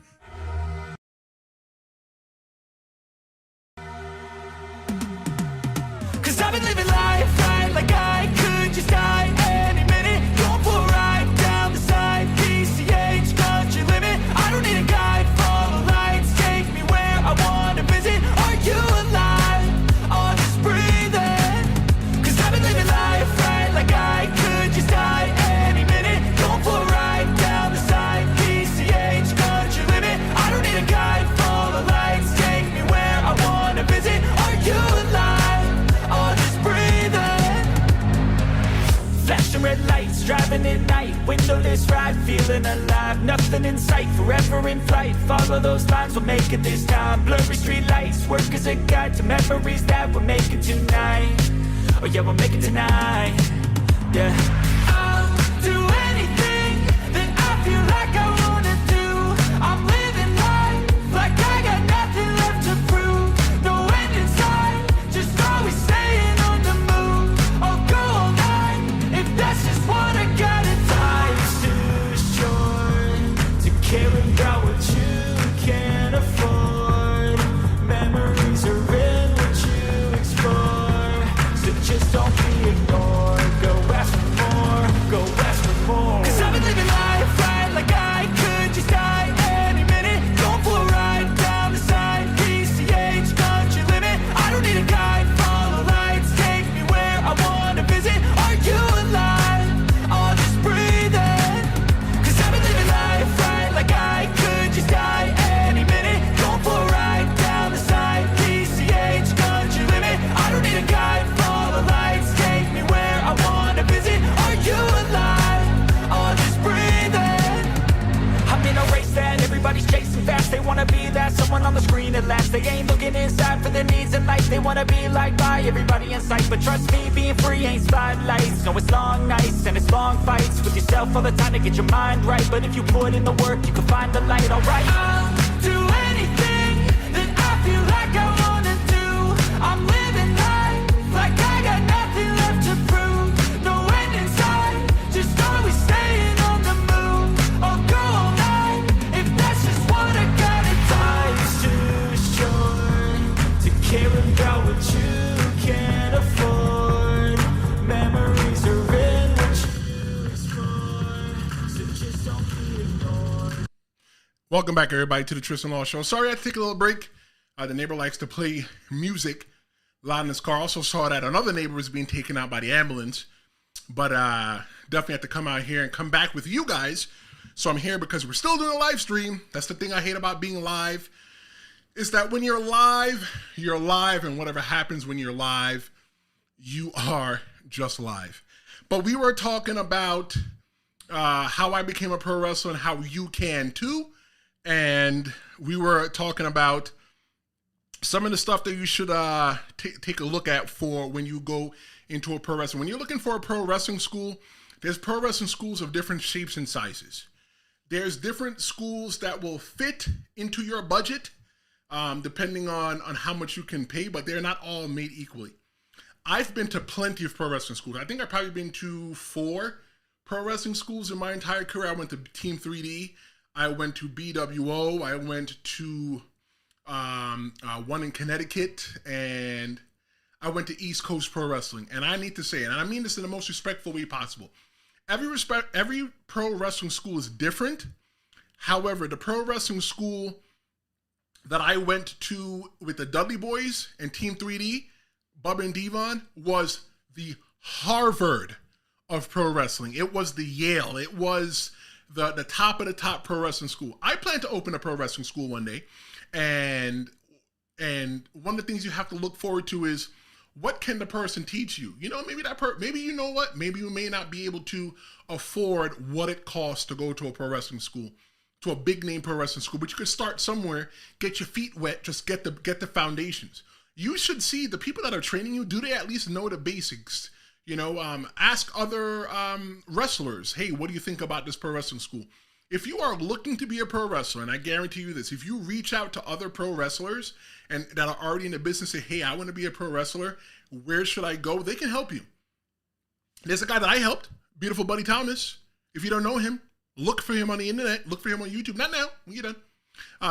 Cause I've been living life right like I could just die any minute. Going for a ride down the side, PCH, country limit. I don't need a guide, follow lights, take me where I want to visit. Are you alive? Or just breathing? Cause I've been living life right like I could just die any minute. Going for a ride down the side, PCH, country limit. I don't need a guide, follow lights, take me where I want to visit. Are you alive? Or just breathing? Flashing red lights, driving at night, windowless ride, feeling alive. Nothing in sight, forever in flight. Follow those lines, we'll make it this time. Blurry street lights, work as a guide to memories that we're making tonight. Oh yeah, we'll make it tonight. Yeah. I'll do anything that I feel like I wanna do. I'm living life like I got nothing left to prove. No end in sight, just always staying on the move. I'll go all night if that's just what I gotta do. Life's too short to care about what you can't afford. Memories are in what you explore, so just don't be ignored. Go ask for more. They ain't looking inside for their needs in life. They wanna be liked by everybody in sight. But trust me, being free ain't spotlights. No, it's long nights and it's long fights with yourself all the time to get your mind right. But if you put in the work, you can find the light, alright. I'll do anything that I feel like I wanna do. I'm living life like I got nothing left to prove. No end in sight, just always staying on the move. I'll go all night if that's just what I gotta do. Life's too short to care about what you can't afford. Memories are in what you wish for, so just don't be ignored. Welcome back, everybody, to the Tristen Law Show. Sorry I had to take a little break. The neighbor likes to play music loud in his car. Also saw that another neighbor was being taken out by the ambulance. But definitely have to come out here and come back with you guys. So I'm here because we're still doing a live stream. That's the thing I hate about being live, is that when you're live, and whatever happens when you're live, you are just live. But we were talking about how I became a pro wrestler and how you can too. And we were talking about some of the stuff that you should take a look at for when you go into a pro wrestling. When you're looking for a pro wrestling school, there's pro wrestling schools of different shapes and sizes. There's different schools that will fit into your budget, depending on how much you can pay, but they're not all made equally. I've been to plenty of pro wrestling schools. I think I've probably been to 4 pro wrestling schools in my entire career. I went to Team 3D. I went to BWO. I went to one in Connecticut, and I went to East Coast Pro Wrestling. And I need to say, and I mean this in the most respectful way possible, every pro wrestling school is different. However, the pro wrestling school that I went to with the Dudley Boys and Team 3D, Bubba and Devon, was the Harvard of pro wrestling. It was the Yale. It was the top of the top pro wrestling school. I plan to open a pro wrestling school one day, and one of the things you have to look forward to is, what can the person teach you? You know, maybe you know what? Maybe you may not be able to afford what it costs to go to a pro wrestling school, to a big name pro wrestling school, but you could start somewhere, get your feet wet, just get the foundations. You should see the people that are training you. Do they at least know the basics? You know, ask other wrestlers, hey, what do you think about this pro wrestling school? If you are looking to be a pro wrestler, and I guarantee you this, if you reach out to other pro wrestlers and that are already in the business, say, hey, I want to be a pro wrestler, where should I go? They can help you. There's a guy that I helped, Beautiful Buddy Thomas. If you don't know him, look for him on the internet. Look for him on YouTube. Not now, when you're done.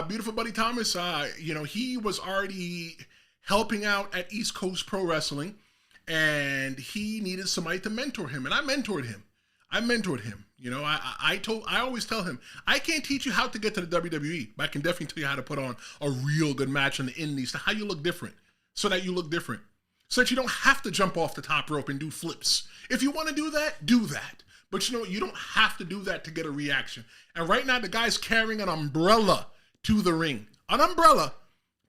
Beautiful Buddy Thomas, he was already helping out at East Coast Pro Wrestling, and he needed somebody to mentor him, and I mentored him. You know, I always tell him, I can't teach you how to get to the WWE, but I can definitely tell you how to put on a real good match on the indies, how you look different, so that you look different, so that you don't have to jump off the top rope and do flips. If you want to do that, do that. But you know, you don't have to do that to get a reaction. And right now, the guy's carrying an umbrella to the ring. An umbrella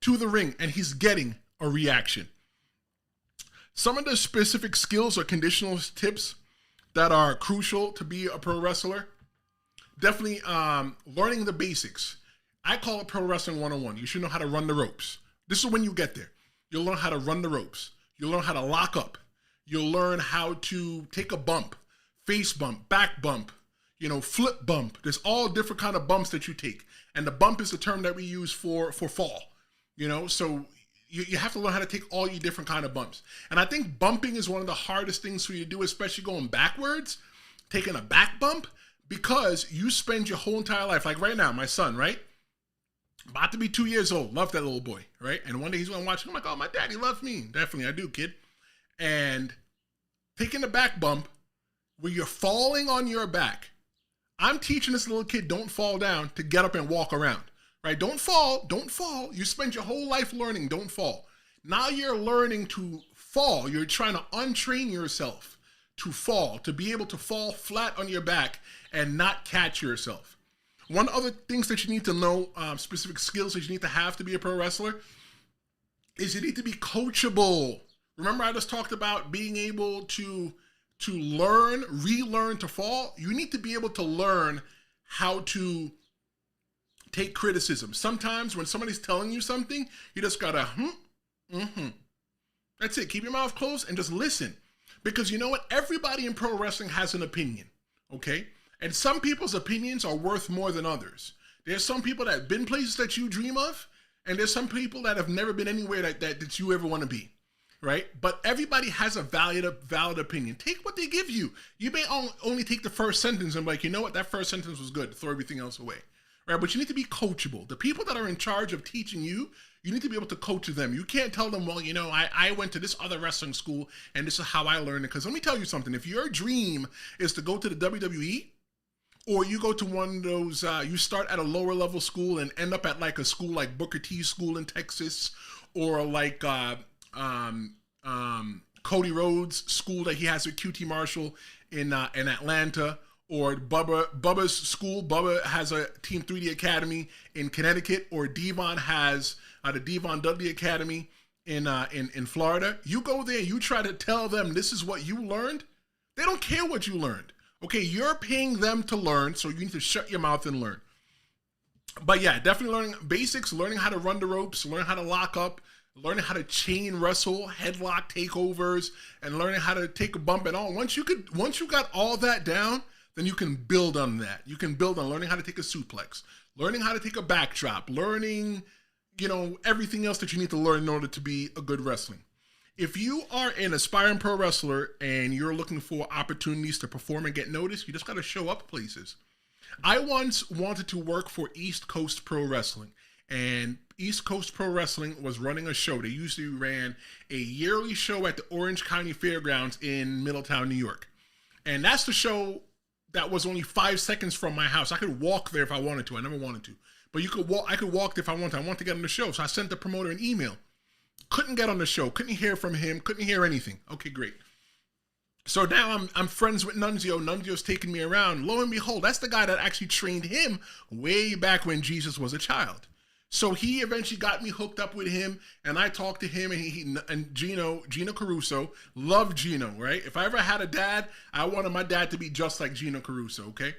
to the ring, and he's getting a reaction. Some of the specific skills or conditional tips that are crucial to be a pro wrestler, definitely learning the basics. I call it Pro Wrestling 101. You should know how to run the ropes. This is when you get there. You'll learn how to run the ropes. You'll learn how to lock up. You'll learn how to take a bump, face bump, back bump, flip bump. There's all different kind of bumps that you take. And the bump is the term that we use for fall. So you have to learn how to take all your different kind of bumps. And I think bumping is one of the hardest things for you to do, especially going backwards, taking a back bump, because you spend your whole entire life, like right now, my son, right? About to be 2 years old. Love that little boy, right? And one day he's going to watch, I'm like, oh, my daddy loves me. Definitely, I do, kid. And taking the back bump where you're falling on your back. I'm teaching this little kid, don't fall down, to get up and walk around. Right? Don't fall. You spend your whole life learning, don't fall. Now you're learning to fall. You're trying to untrain yourself to fall, to be able to fall flat on your back and not catch yourself. One other things that you need to know, specific skills that you need to have to be a pro wrestler, is you need to be coachable. Remember I just talked about being able to relearn to fall? You need to be able to learn how to take criticism. Sometimes when somebody's telling you something, you just gotta, That's it. Keep your mouth closed and just listen. Because you know what? Everybody in pro wrestling has an opinion, okay? And some people's opinions are worth more than others. There's some people that have been places that you dream of, and there's some people that have never been anywhere that you ever want to be, right? But everybody has a valid opinion. Take what they give you. You may only take the first sentence and be like, you know what? That first sentence was good. Throw everything else away, right? But you need to be coachable. The people that are in charge of teaching you, you need to be able to coach them. You can't tell them, well, you know, I went to this other wrestling school and this is how I learned it. Because let me tell you something. If your dream is to go to the WWE, or you go to one of those, you start at a lower level school and end up at like a school like Booker T school in Texas, or like Cody Rhodes school that he has with QT Marshall in Atlanta, or Bubba's school. Bubba has a Team 3D Academy in Connecticut, or Devon has the Devon Dudley Academy in Florida. You go there, you try to tell them this is what you learned. They don't care what you learned. Okay, you're paying them to learn, so you need to shut your mouth and learn. But yeah, definitely learning basics, learning how to run the ropes, learning how to lock up, learning how to chain wrestle, headlock takeovers, and learning how to take a bump and all. Once you got all that down, then you can build on that. You can build on learning how to take a suplex, learning how to take a backdrop, learning, you know, everything else that you need to learn in order to be a good wrestler. If you are an aspiring pro wrestler and you're looking for opportunities to perform and get noticed, you just got to show up places. I once wanted to work for East Coast Pro Wrestling, and East Coast Pro Wrestling was running a show. They usually ran a yearly show at the Orange County Fairgrounds in Middletown, New York. And that's the show that was only 5 seconds from my house. I could walk there if I wanted to. I never wanted to. But I could walk there if I wanted to. I wanted to get on the show. So I sent the promoter an email. Couldn't get on the show. Couldn't hear from him. Couldn't hear anything. Okay, great. So now I'm friends with Nunzio. Nunzio's taking me around. Lo and behold, that's the guy that actually trained him way back when Jesus was a child. So he eventually got me hooked up with him, and I talked to him, and Gino Caruso, loved Gino, right? If I ever had a dad, I wanted my dad to be just like Gino Caruso, okay?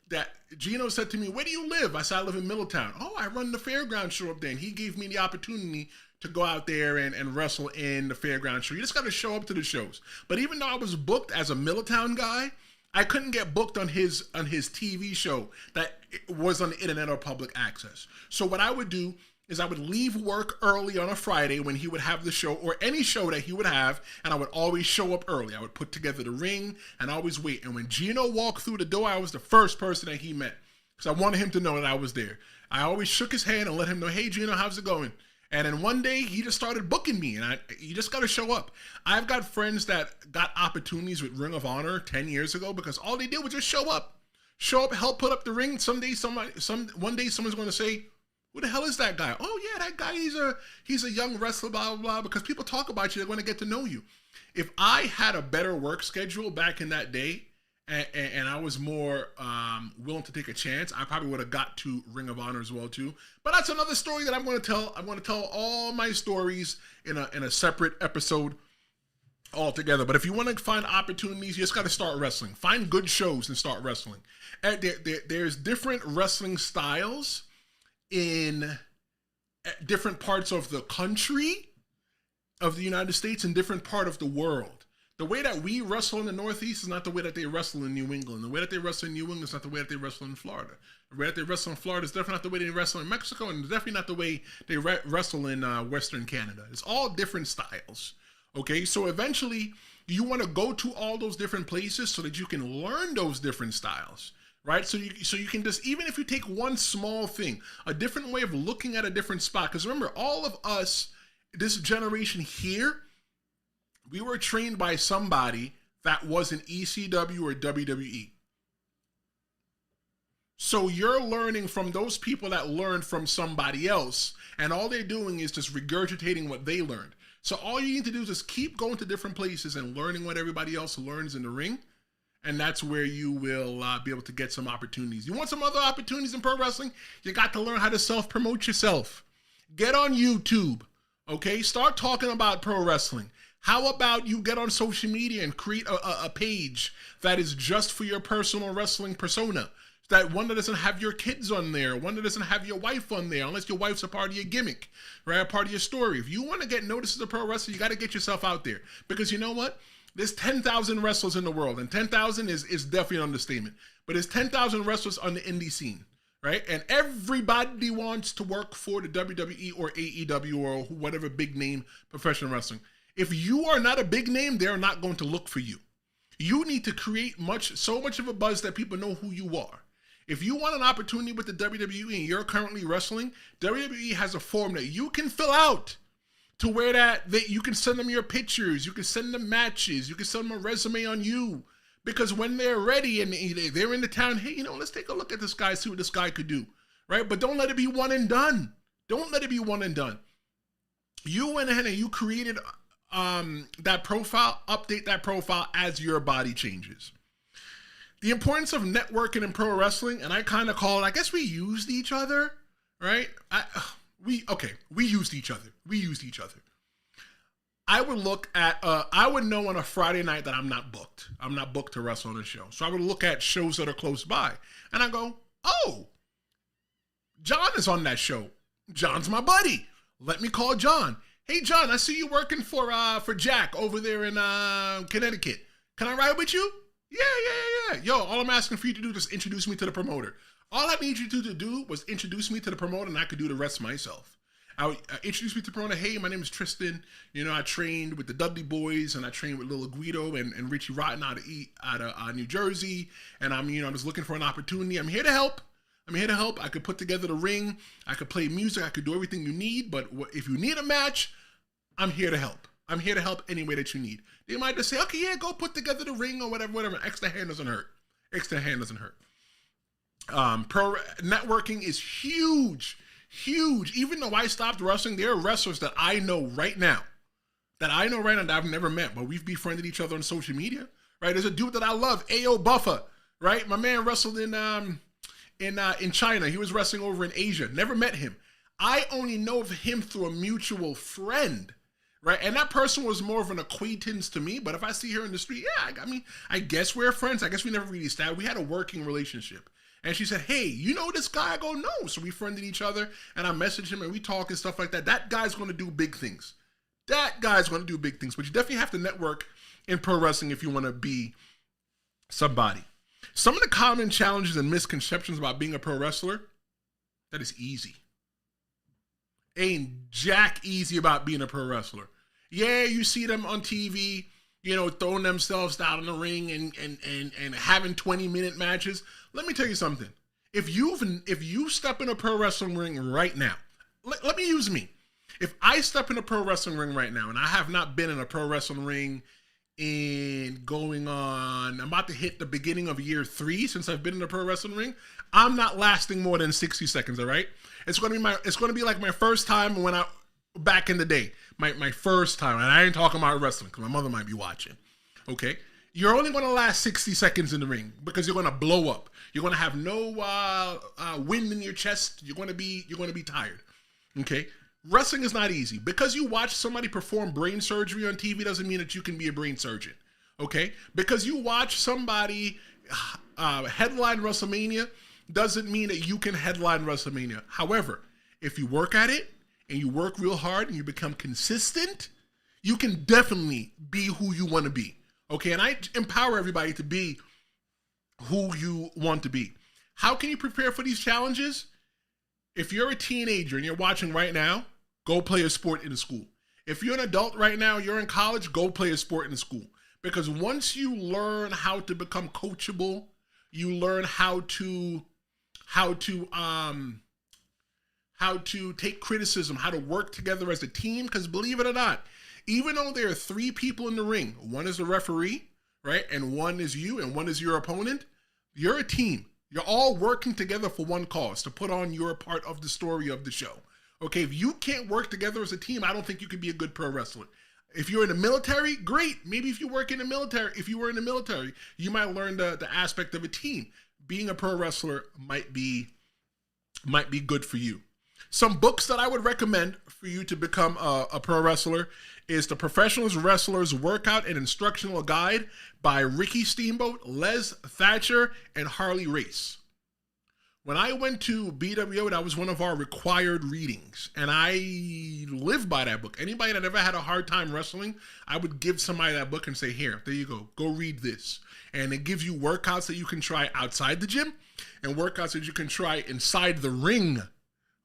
That Gino said to me, where do you live? I said, I live in Middletown. Oh, I run the fairground show up there. And he gave me the opportunity to go out there and wrestle in the fairground show. You just got to show up to the shows. But even though I was booked as a Middletown guy, I couldn't get booked on his TV show that was on the internet or public access. So what I would do is I would leave work early on a Friday when he would have the show, or any show that he would have, and I would always show up early. I would put together the ring and always wait. And when Gino walked through the door, I was the first person that he met, because I wanted him to know that I was there. I always shook his hand and let him know, hey, Gino, how's it going? And then one day he just started booking me, and you just got to show up. I've got friends that got opportunities with Ring of Honor 10 years ago because all they did was just show up, help put up the ring. One day someone's going to say, who the hell is that guy? Oh yeah, that guy, he's a young wrestler, blah, blah, blah. Because people talk about you, they're going to get to know you. If I had a better work schedule back in that day, and I was more willing to take a chance, I probably would have got to Ring of Honor as well too. But that's another story that I'm going to tell. I'm going to tell all my stories in a separate episode altogether. But if you want to find opportunities, you just got to start wrestling. Find good shows and start wrestling. And there's different wrestling styles in different parts of the country of the United States and different part of the world. The way that we wrestle in the Northeast is not the way that they wrestle in New England. The way that they wrestle in New England is not the way that they wrestle in Florida. The way that they wrestle in Florida is definitely not the way they wrestle in Mexico, and definitely not the way they wrestle in Western Canada. It's all different styles. Okay, so eventually you want to go to all those different places so that you can learn those different styles, right? So you can just, even if you take one small thing, a different way of looking at a different spot. Because remember, all of us, this generation here, we were trained by somebody that was in ECW or WWE. So you're learning from those people that learned from somebody else, and all they're doing is just regurgitating what they learned. So all you need to do is just keep going to different places and learning what everybody else learns in the ring, and that's where you will be able to get some opportunities. You want some other opportunities in pro wrestling? You got to learn how to self-promote yourself. Get on YouTube, okay? Start talking about pro wrestling. How about you get on social media and create a page that is just for your personal wrestling persona? That one that doesn't have your kids on there, one that doesn't have your wife on there, unless your wife's a part of your gimmick, right? A part of your story. If you want to get noticed as a pro wrestler, you got to get yourself out there. Because you know what? There's 10,000 wrestlers in the world, and 10,000 is definitely an understatement. But there's 10,000 wrestlers on the indie scene, right? And everybody wants to work for the WWE or AEW or whatever big name professional wrestling. If you are not a big name, they're not going to look for you. You need to create so much of a buzz that people know who you are. If you want an opportunity with the WWE and you're currently wrestling, WWE has a form that you can fill out to where that you can send them your pictures, you can send them matches, you can send them a resume on you. Because when they're ready and they're in the town, hey, let's take a look at this guy, see what this guy could do, right? But don't let it be one and done. Don't let it be one and done. You went ahead and you created that profile, update that profile as your body changes. The importance of networking in pro wrestling, and I kind of call it, I guess we used each other, right? We used each other. We used each other. I would look at, I would know on a Friday night that I'm not booked. I'm not booked to wrestle on a show. So I would look at shows that are close by. And I go, oh, John is on that show. John's my buddy. Let me call John. Hey, John, I see you working for Jack over there in Connecticut. Can I ride with you? Yeah. Yo, all I'm asking for you to do is introduce me to the promoter. All I need you to do was introduce me to the promoter, and I could do the rest myself. I would introduce me to the promoter. Hey, my name is Tristen. I trained with the Dudley Boys, and I trained with Lil Guido and Richie Rotten out of New Jersey. And I'm just looking for an opportunity. I'm here to help. I could put together the ring. I could play music. I could do everything you need. But if you need a match, I'm here to help. I'm here to help any way that you need. They might just say, okay, yeah, go put together the ring or whatever. Extra hand doesn't hurt. Pro networking is huge. Even though I stopped wrestling, there are wrestlers that I know right now that I've never met, but we've befriended each other on social media, right? There's a dude that I love, A.O. Buffer, right? My man wrestled in China. He was wrestling over in Asia. Never met him. I only know of him through a mutual friend, right? And that person was more of an acquaintance to me, but if I see her in the street, yeah, I guess we're friends. I guess we never really established. We had a working relationship. And she said, hey, you know this guy? I go, no. So we friended each other, and I messaged him, and we talk and stuff like that. That guy's going to do big things. But you definitely have to network in pro wrestling if you want to be somebody. Some of the common challenges and misconceptions about being a pro wrestler, that is easy. Ain't jack easy about being a pro wrestler. Yeah, you see them on TV, throwing themselves down in the ring and having 20-minute matches. Let me tell you something. If you step in a pro wrestling ring right now, let me use me. If I step in a pro wrestling ring right now, and I have not been in a pro wrestling ring I'm about to hit the beginning of year 3 since I've been in a pro wrestling ring, I'm not lasting more than 60 seconds, all right? It's going to be like my first time back in the day. My first time, and I ain't talking about wrestling because my mother might be watching, okay? You're only going to last 60 seconds in the ring because you're going to blow up. You're going to have no wind in your chest. You're going to be tired, okay? Wrestling is not easy. Because you watch somebody perform brain surgery on TV doesn't mean that you can be a brain surgeon, okay? Because you watch somebody headline WrestleMania doesn't mean that you can headline WrestleMania. However, if you work at it and you work real hard and you become consistent, you can definitely be who you want to be, okay? And I empower everybody to be who you want to be. How can you prepare for these challenges? If you're a teenager and you're watching right now, go play a sport in the school. If you're an adult right now, you're in college, go play a sport in the school. Because once you learn how to become coachable, you learn how to take criticism, how to work together as a team. Because believe it or not, even though there are 3 people in the ring, one is the referee, right? And one is you and one is your opponent. You're a team. You're all working together for one cause, to put on your part of the story of the show. Okay, if you can't work together as a team, I don't think you could be a good pro wrestler. If you're in the military, great. Maybe if you were in the military, you might learn the aspect of a team. Being a pro wrestler might be good for you. Some books that I would recommend for you to become a pro wrestler is The Professional Wrestler's Workout and Instructional Guide by Ricky Steamboat, Les Thatcher, and Harley Race. When I went to BWO, that was one of our required readings. And I live by that book. Anybody that ever had a hard time wrestling, I would give somebody that book and say, here, there you go. Go read this. And it gives you workouts that you can try outside the gym and workouts that you can try inside the ring.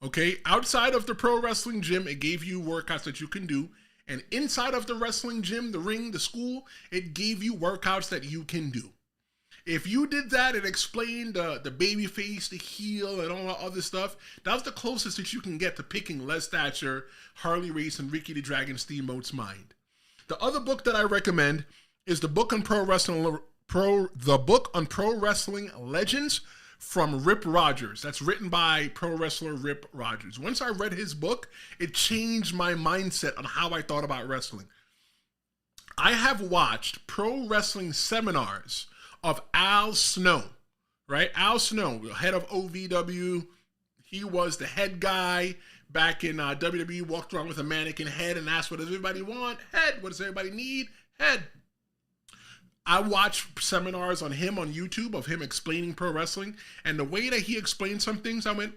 Okay? Outside of the pro wrestling gym, it gave you workouts that you can do. And inside of the wrestling gym, the ring, the school, it gave you workouts that you can do. If you did that and explained the baby face, the heel, and all that other stuff, that was the closest that you can get to picking Les Thatcher, Harley Race, and Ricky the Dragon Steamboat's mind. The other book that I recommend is the book on pro wrestling legends from Rip Rogers. That's written by pro wrestler Rip Rogers. Once I read his book, it changed my mindset on how I thought about wrestling. I have watched pro wrestling seminars of Al Snow, right? Al Snow, head of OVW. He was the head guy back in WWE, walked around with a mannequin head and asked, what does everybody want? Head. What does everybody need? Head. I watched seminars on him on YouTube of him explaining pro wrestling, and the way that he explained some things, I went,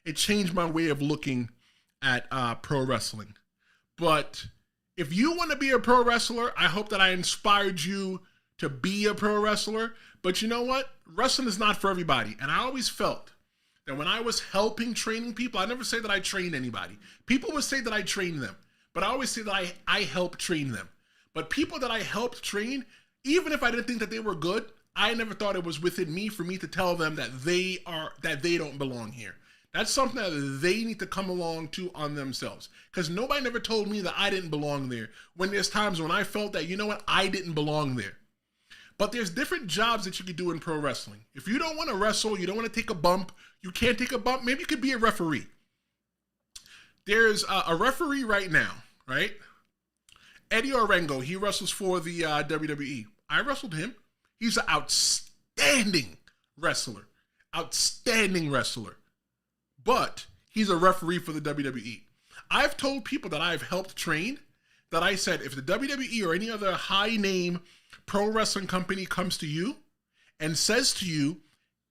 It changed my way of looking at pro wrestling. But if you want to be a pro wrestler, I hope that I inspired you to be a pro wrestler. But you know what? Wrestling is not for everybody. And I always felt that when I was helping training people, I never say that I trained anybody. People would say that I trained them, but I always say that I helped train them. But people that I helped train, even if I didn't think that they were good, I never thought it was within me for me to tell them that they don't belong here. That's something that they need to come along to on themselves. Because nobody never told me that I didn't belong there. When there's times when I felt that, you know what, I didn't belong there. But there's different jobs that you could do in pro wrestling. If you don't want to wrestle, you don't want to take a bump, you can't take a bump, maybe you could be a referee. There's a referee right now, right? Eddie Orengo, he wrestles for the WWE. I wrestled him. He's an outstanding wrestler. Outstanding wrestler. But he's a referee for the WWE. I've told people that I've helped train that I said, if the WWE or any other high-name pro wrestling company comes to you and says to you,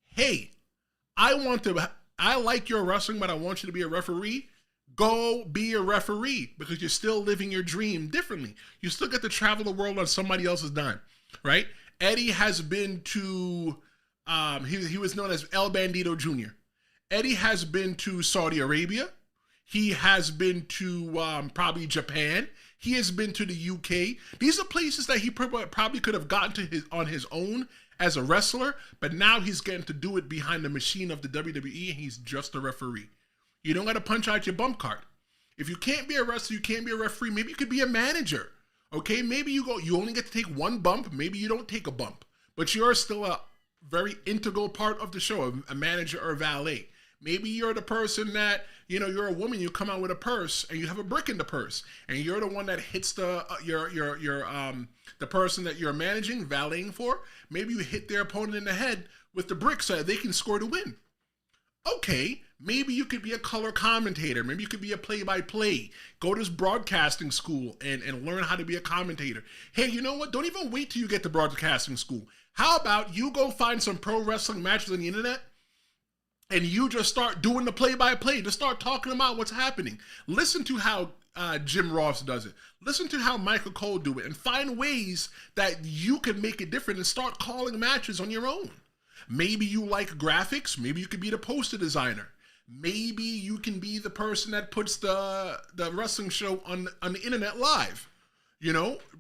hey, I like your wrestling, but I want you to be a referee, go be a referee, because you're still living your dream differently. You still get to travel the world on somebody else's dime, right? Eddie has been to, he was known as El Bandito Jr. Eddie has been to Saudi Arabia. He has been to probably Japan. He has been to the UK. These are places that he probably could have gotten to on his own as a wrestler, but now he's getting to do it behind the machine of the WWE, and he's just a referee. You don't got to punch out your bump card. If you can't be a wrestler, you can't be a referee, maybe you could be a manager. Okay, maybe you only get to take one bump, maybe you don't take a bump, but you're still a very integral part of the show, a manager or a valet. Maybe you're the person that, you're a woman, you come out with a purse and you have a brick in the purse, and you're the one that hits the person that you're managing, valeting for. Maybe you hit their opponent in the head with the brick so that they can score to win. Okay, maybe you could be a color commentator. Maybe you could be a play-by-play. Go to broadcasting school and learn how to be a commentator. Hey, you know what? Don't even wait till you get to broadcasting school. How about you go find some pro wrestling matches on the internet and you just start doing the play-by-play. Just start talking about what's happening. Listen to how Jim Ross does it. Listen to how Michael Cole do it, and find ways that you can make it different and start calling matches on your own. Maybe you like graphics. Maybe you could be the poster designer. Maybe you can be the person that puts the wrestling show on the internet live.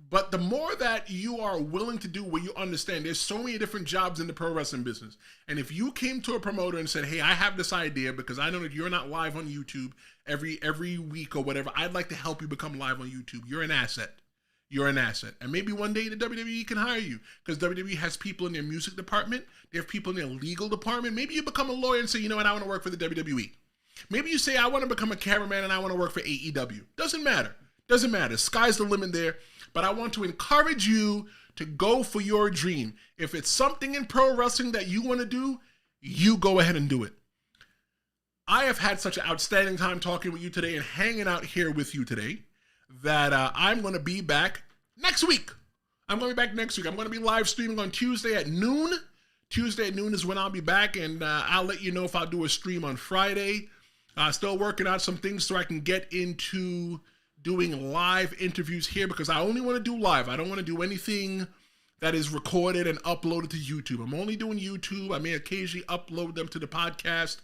But the more that you are willing to do what you understand, there's so many different jobs in the pro wrestling business. And if you came to a promoter and said, hey, I have this idea because I know that you're not live on YouTube every week or whatever, I'd like to help you become live on YouTube. You're an asset. You're an asset. And maybe one day the WWE can hire you, because WWE has people in their music department. They have people in their legal department. Maybe you become a lawyer and say, you know what, I want to work for the WWE. Maybe you say, I want to become a cameraman and I want to work for AEW. Doesn't matter. Doesn't matter. Sky's the limit there. But I want to encourage you to go for your dream. If it's something in pro wrestling that you want to do, you go ahead and do it. I have had such an outstanding time talking with you today and hanging out here with you today that I'm going to be back next week. I'm going to be live streaming on Tuesday at noon Tuesday at noon is when I'll be back, and I'll let you know if I'll do a stream on Friday. Still working out some things so I can get into doing live interviews here, because I only want to do live. I don't want to do anything that is recorded and uploaded to YouTube. I'm only doing YouTube. I may occasionally upload them to the podcast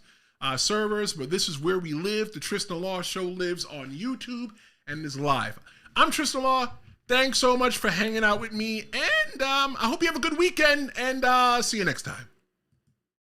servers, but this is where we live. The Tristen Law Show lives on YouTube and is live. I'm Tristen Law. Thanks so much for hanging out with me, and I hope you have a good weekend, and see you next time.